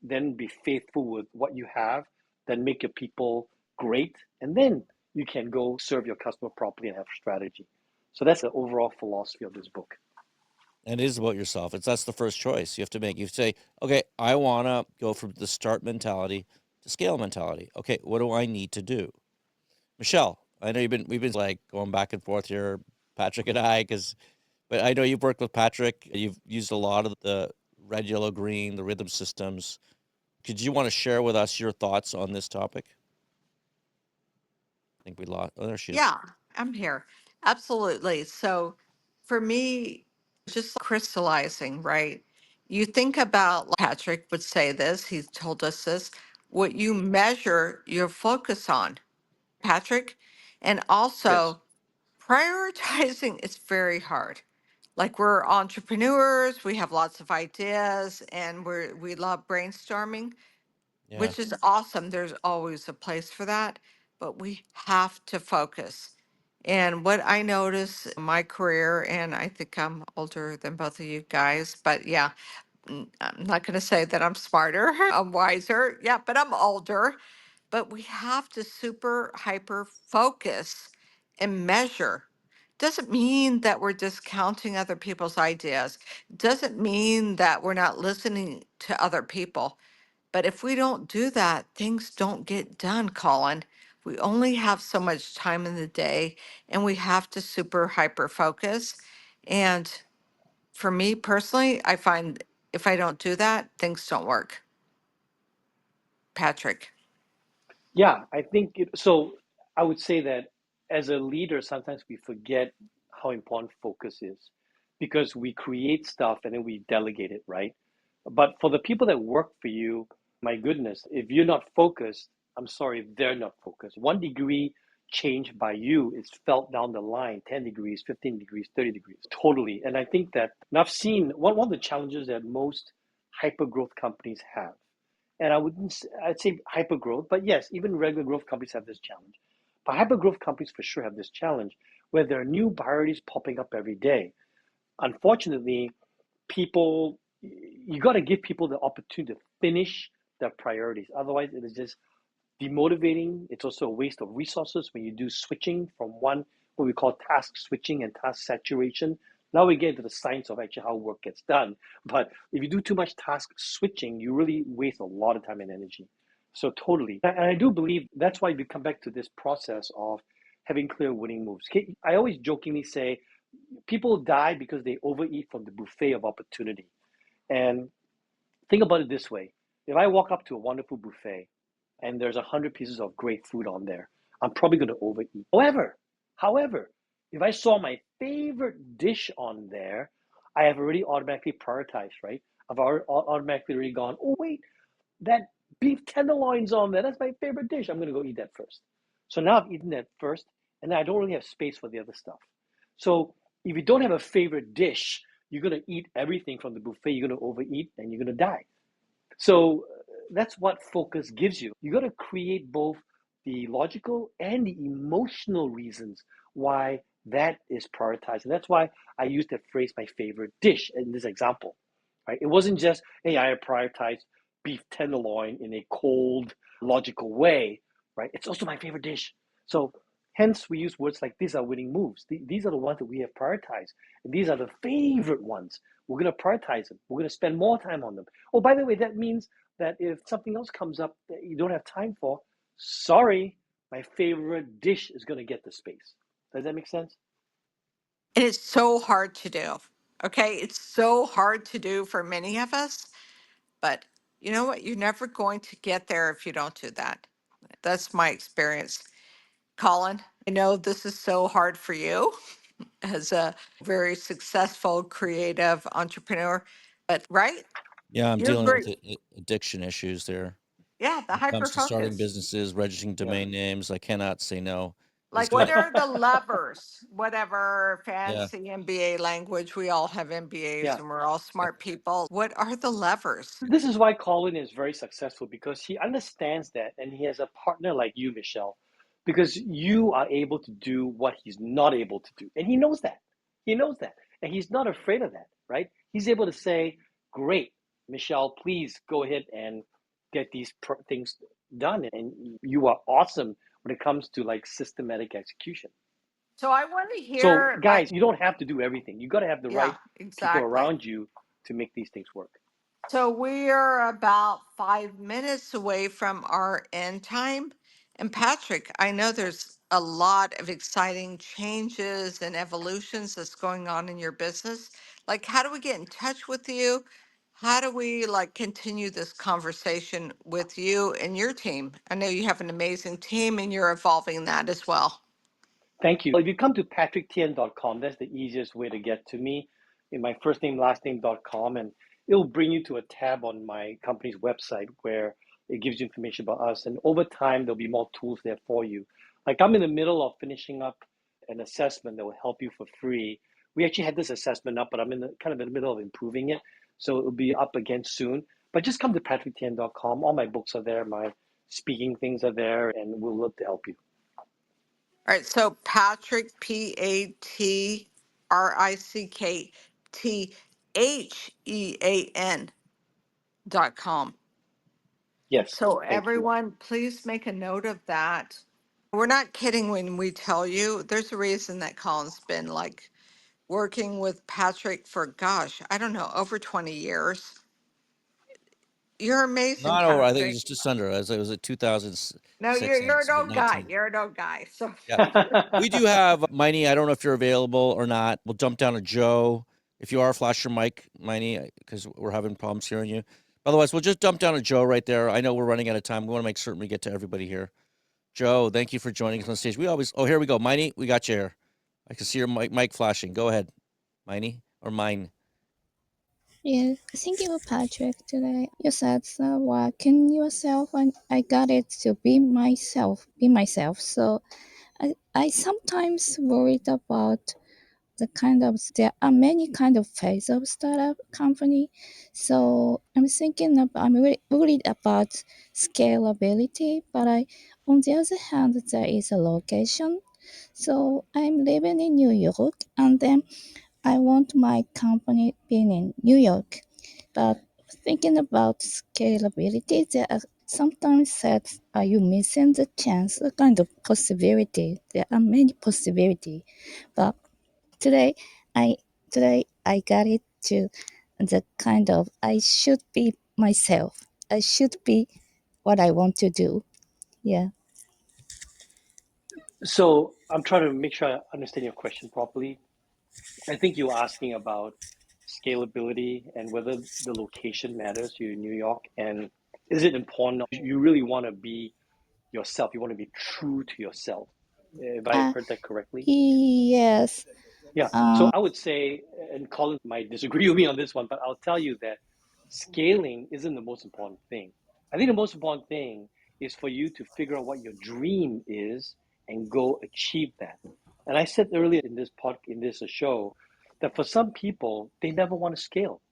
then be faithful with what you have, then make your people great, and then you can go serve your customer properly and have strategy. So that's the overall philosophy of this book. And it is about yourself. That's the first choice you have to make. You say, okay, I want to go from the start mentality to scale mentality. Okay, what do I need to do? Michelle, I know we've been like going back and forth here, Patrick and I, but I know you've worked with Patrick. You've used a lot of the red, yellow, green, the rhythm systems. Could you want to share with us your thoughts on this topic? I think we lost. Oh, there she is. Yeah, I'm here. Absolutely. So for me, just crystallizing, right? You think about, like Patrick would say this, he's told us this, what you measure your focus on, Patrick. And Yes. also, prioritizing is very hard. Like we're entrepreneurs, we have lots of ideas, and we love brainstorming, Yeah. which is awesome. There's always a place for that, but we have to focus. And what I notice in my career, and I think I'm older than both of you guys, but yeah, I'm not going to say that I'm smarter, I'm wiser. Yeah, but I'm older. But we have to super hyper focus and measure. Doesn't mean that we're discounting other people's ideas. Doesn't mean that we're not listening to other people. But if we don't do that, things don't get done, Colin. We only have so much time in the day and we have to super hyper focus. And for me personally, I find if I don't do that, things don't work. Patrick. Yeah, I think so. I would say that as a leader, sometimes we forget how important focus is because we create stuff and then we delegate it, right? But for the people that work for you, my goodness, if you're not focused, I'm sorry, they're not focused. 1 degree change by you is felt down the line 10 degrees, 15 degrees, 30 degrees, totally. And I think that, and I've seen one of the challenges that most hyper growth companies have and I'd say hyper growth, but yes, even regular growth companies have this challenge. But hyper growth companies for sure have this challenge where there are new priorities popping up every day. Unfortunately, people, you got to give people the opportunity to finish their priorities. Otherwise, it is just demotivating. It's also a waste of resources when you do switching from one, what we call task switching and task saturation. Now we get into the science of actually how work gets done. But if you do too much task switching, you really waste a lot of time and energy. So totally. And I do believe that's why we come back to this process of having clear winning moves. I always jokingly say people die because they overeat from the buffet of opportunity. And think about it this way. If I walk up to a wonderful buffet and there's 100 pieces of great food on there, I'm probably going to overeat. However, if I saw my favorite dish on there, I have already automatically prioritized, right? I've automatically already gone, oh, wait, that beef tenderloin's on there. That's my favorite dish. I'm going to go eat that first. So now I've eaten that first, and I don't really have space for the other stuff. So if you don't have a favorite dish, you're going to eat everything from the buffet. You're going to overeat, and you're going to die. So that's what focus gives you. You got to create both the logical and the emotional reasons why that is prioritized. And that's why I use that phrase, my favorite dish, in this example. Right? It wasn't just, hey, I prioritize beef tenderloin in a cold, logical way. Right? It's also my favorite dish. So hence we use words like these are winning moves. These are the ones that we have prioritized. And these are the favorite ones. We're going to prioritize them. We're going to spend more time on them. Oh, by the way, that means that if something else comes up that you don't have time for, sorry, my favorite dish is going to get the space. Does that make sense? And it's so hard to do. Okay. It's so hard to do for many of us. But you know what? You're never going to get there if you don't do that. That's my experience. Colin, I know this is so hard for you as a very successful creative entrepreneur, but right? Yeah, I'm You're dealing with great. addiction issues there. Yeah, the When it hyper comes to starting focus. businesses, registering Yeah. domain names, I cannot say no. It's Like, what got, are the levers? Whatever yeah. fancy MBA language, we all have MBAs Yeah. and we're all smart people. What are the levers? This is why Colin is very successful because he understands that and he has a partner like you, Michelle, because you are able to do what he's not able to do. And he knows that. He knows that. And he's not afraid of that, right? He's able to say, great, Michelle, please go ahead and get these things done. And you are awesome when it comes to like systematic execution. So I want to So, hear, like, guys, you don't have to do everything. You got to have the yeah, right people exactly. around you to make these things work. So we are about 5 minutes away from our end time. And Patrick, I know there's a lot of exciting changes and evolutions that's going on in your business. Like, how do we get in touch with you? How do we like continue this conversation with you and your team? I know you have an amazing team and you're evolving that as well. Thank you. Well, if you come to patrickthean.com, that's the easiest way to get to me in my first name, last name.com, and it'll bring you to a tab on my company's website where it gives you information about us. And over time, there'll be more tools there for you. Like I'm in the middle of finishing up an assessment that will help you for free. We actually had this assessment up, but I'm in the kind of in the middle of improving it. So it'll be up again soon. But just come to patrickthean.com. All my books are there, my speaking things are there, and we'll love to help you. All right, so Patrick, PatrickThean.com. Yes, So thank you. everyone, please make a note of that. We're not kidding when we tell you, there's a reason that Colin's been like working with Patrick for, gosh, I don't know, over 20 years. You're amazing, Not over, I think Patrick. just under. As it was at No, 2006, you're an but old guy. 19. You're an old guy. So Yeah. We do have Miney. I don't know if you're available or not. We'll jump down to Joe. If you are, flash your mic, Miney, because we're having problems hearing you. Otherwise, we'll just dump down to Joe right there. I know we're running out of time. We want to make certain we get to everybody here. Joe, thank you for joining us on stage. We always, oh, here we go. Miney, we got you here. I can see your mic flashing. Go ahead, Miney or mine. Yeah, thank you, Patrick. Today you said working yourself, and I got it to be myself. So I sometimes worried about there are many kind of phase of startup company. So I'm really worried about scalability, but on the other hand, there is a location. So I'm living in New York, and then I want my company being in New York. But thinking about scalability, there are sometimes said, are you missing the chance, a kind of possibility? There are many possibilities. But today, I I got it to the kind of I should be myself. I should be what I want to do. Yeah. So I'm trying to make sure I understand your question properly. I think you're asking about scalability and whether the location matters. You're in New York, and is it important? You really want to be yourself. You want to be true to yourself. If I Uh, heard that correctly? yes. Yeah. So I would say, and Colin might disagree with me on this one, but I'll tell you that scaling isn't the most important thing. I think the most important thing is for you to figure out what your dream is and go achieve that. And I said earlier in this show that for some people they never want to scale.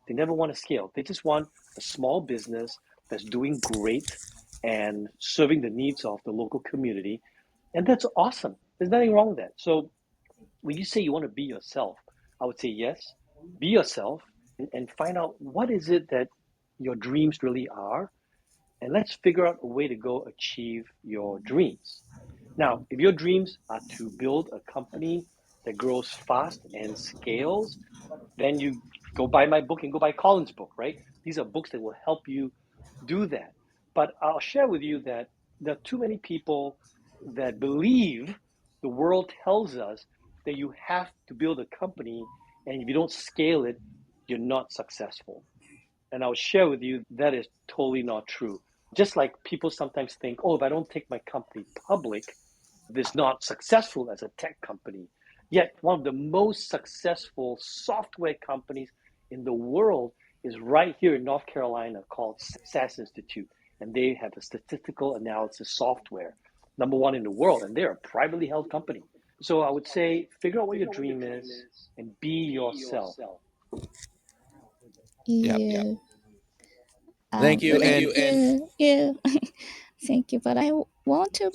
They never want to scale. They just want a small business that's doing great and serving the needs of the local community, and that's awesome. There's nothing wrong with that. So when you say you want to be yourself, I would say yes, be yourself and find out what is it that your dreams really are, and let's figure out a way to go achieve your dreams. Now, if your dreams are to build a company that grows fast and scales, then you go buy my book and go buy Colin's book, right? These are books that will help you do that. But I'll share with you that there are too many people that believe The world tells us that you have to build a company, and if you don't scale it, you're not successful. And I'll share with you that is totally not true. Just like people sometimes think, oh, if I don't take my company public, this not successful as a tech company. Yet one of the most successful software companies in the world is right here in North Carolina called SAS Institute. And they have a statistical analysis software, number one in the world, and they're a privately held company. So I would say figure out what your dream is and be yourself. Yep. Yeah. Thank you. Thank And you. Yeah. Thank you. But I want to.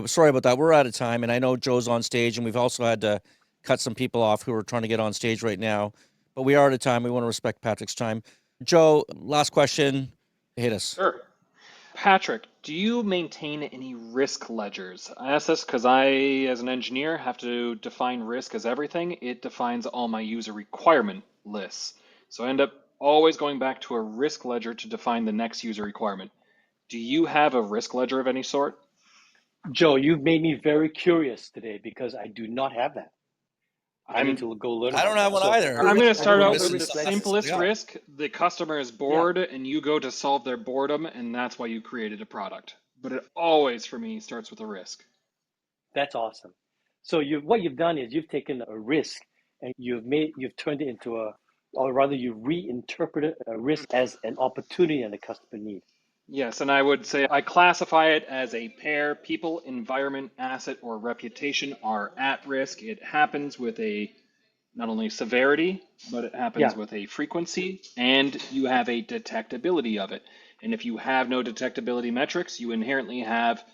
sorry about that. We're out of time, and I know Joe's on stage, and we've also had to cut some people off who are trying to get on stage right now. But we are out of time. We want to respect Patrick's time. Joe, last question. Hit us. Sure. Patrick, do you maintain any risk ledgers? I ask this because I, as an engineer, have to define risk as everything. It defines all my user requirement lists. So I end up always going back to a risk ledger to define the next user requirement. Do you have a risk ledger of any sort? Joe, you've made me very curious today because I do not have that. I need I'm to go learn I don't about have that. one So either. I'm going to I have start a out with the risk ledger. simplest risk. The customer is Yeah, bored and you go to solve their boredom, and that's why you created a product. But it always, for me, starts with a risk. that's awesome. So what you've done is you've taken a risk and you've turned it into or rather you reinterpreted a risk as an opportunity and a customer need. Yes, and I would say I classify it as a pair. People, environment, asset, or reputation are at risk. It happens with a not only severity, but it happens Yeah, with a frequency, and you have a detectability of it. And if you have no detectability metrics, you inherently have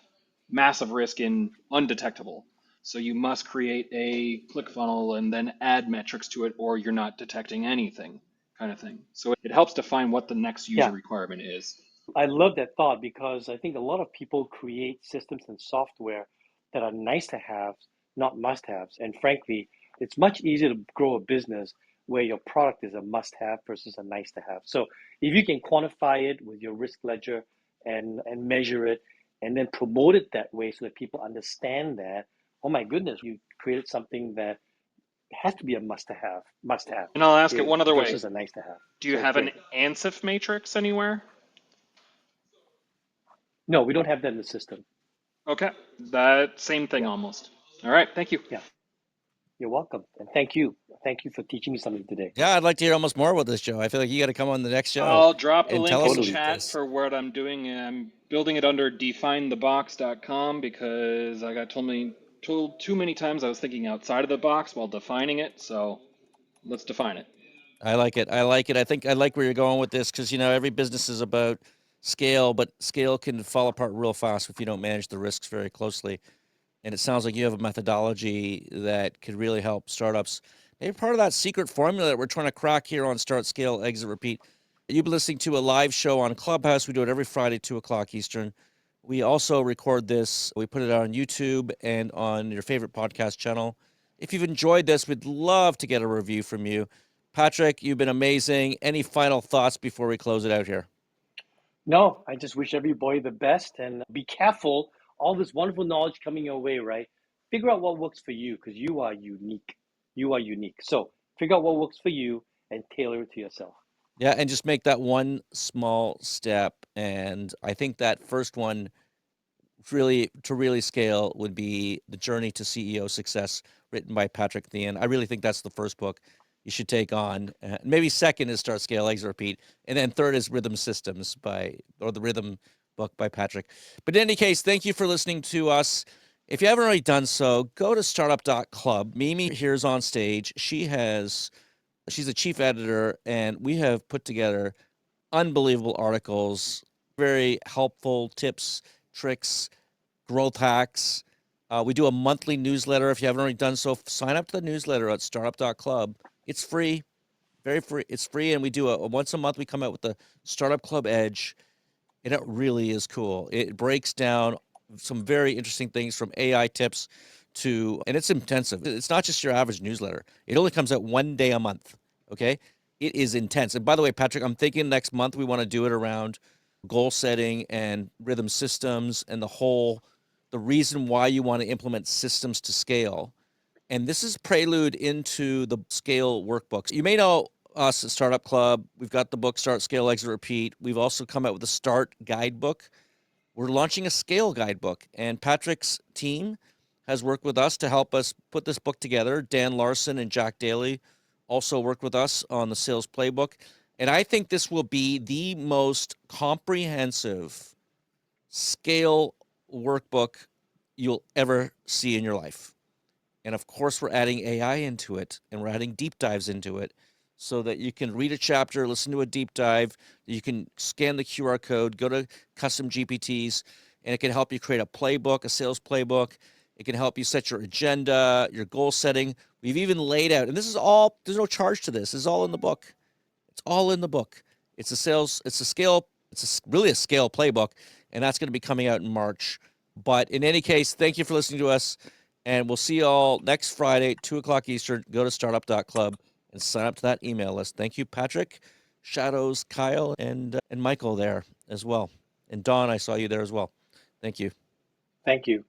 massive risk in undetectable. So you must create a ClickFunnels and then add metrics to it, or you're not detecting anything, kind of thing. So it helps define what the next user yeah. requirement is. I love that thought because I think a lot of people create systems and software that are nice to have, not must haves. And frankly, it's much easier to grow a business where your product is a must have versus a nice to have. So if you can quantify it with your risk ledger and measure it and then promote it that way so that people understand that, oh my goodness, you created something that has to be a must have And I'll ask it one other way. versus a nice to have. Do you So it's have an great. ANSIF matrix anywhere? No, we don't have that in the system. Okay, that same thing Yeah, almost. All right, thank you. yeah. You're welcome. And thank you. Thank you for teaching me something today. Yeah, I'd like to hear almost more about this, Joe. I feel like you got to come on the next show I'll drop the and tell link us in about Totally. chat this. for what I'm doing. I'm building it under definethebox.com because I got told too many times I was thinking outside of the box while defining it. So let's define it. I like it. I like it. I think I like where you're going with this because, every business is about scale, but scale can fall apart real fast if you don't manage the risks very closely. And it sounds like you have a methodology that could really help startups. Maybe part of that secret formula that we're trying to crack here on Start, Scale, Exit, Repeat. You've been listening to a live show on Clubhouse. We do it every Friday, 2 o'clock Eastern. We also record this. We put it out on YouTube and on your favorite podcast channel. If you've enjoyed this, we'd love to get a review from you. Patrick, you've been amazing. Any final thoughts before we close it out here? No, I just wish everybody the best and be careful. All this wonderful knowledge coming your way, right? Figure out what works for you because you are unique. You are unique. So figure out what works for you and tailor it to yourself. Yeah, and just make that one small step. And I think that first one really scale would be The Journey to CEO Success, written by Patrick Thean. I really think that's the first book you should take on. Maybe second is Start, Scale, Exit, Repeat, and then third is Rhythm Systems or the Rhythm book by Patrick. But in any case, thank you for listening to us. If you haven't already done so, go to startup.club. Mimi here's on stage. She's a chief editor, and we have put together unbelievable articles, very helpful tips, tricks, growth hacks. We do a monthly newsletter. If you haven't already done so, sign up to the newsletter at startup.club. It's free, very free. It's free, and we do a once a month. We come out with the Startup Club Edge, and it really is cool. It breaks down some very interesting things from AI tips and it's intensive. It's not just your average newsletter. It only comes out one day a month. Okay. It is intense. And by the way, Patrick, I'm thinking next month we want to do it around goal setting and rhythm systems and the whole the reason why you want to implement systems to scale. And this is prelude into the scale workbooks. You may know us at Startup Club. We've got the book Start, Scale, Exit, Repeat. We've also come out with a Start guidebook. We're launching a scale guidebook, and Patrick's team has worked with us to help us put this book together. Dan Larson and Jack Daly also worked with us on the sales playbook. And I think this will be the most comprehensive scale workbook you'll ever see in your life. And of course, we're adding AI into it, and we're adding deep dives into it so that you can read a chapter, listen to a deep dive, you can scan the QR code, go to custom GPTs, and it can help you create a playbook, a sales playbook. It can help you set your agenda, your goal setting. We've even laid out, and this is all, there's no charge to this. This is all in the book. It's all in the book. It's a sales, it's a scale, really a scale playbook, and that's going to be coming out in March. But in any case, thank you for listening to us, and we'll see you all next Friday, 2 o'clock Eastern. Go to startup.club and sign up to that email list. Thank you, Patrick, Shadows, Kyle, and Michael there as well. And Don, I saw you there as well. Thank you. Thank you.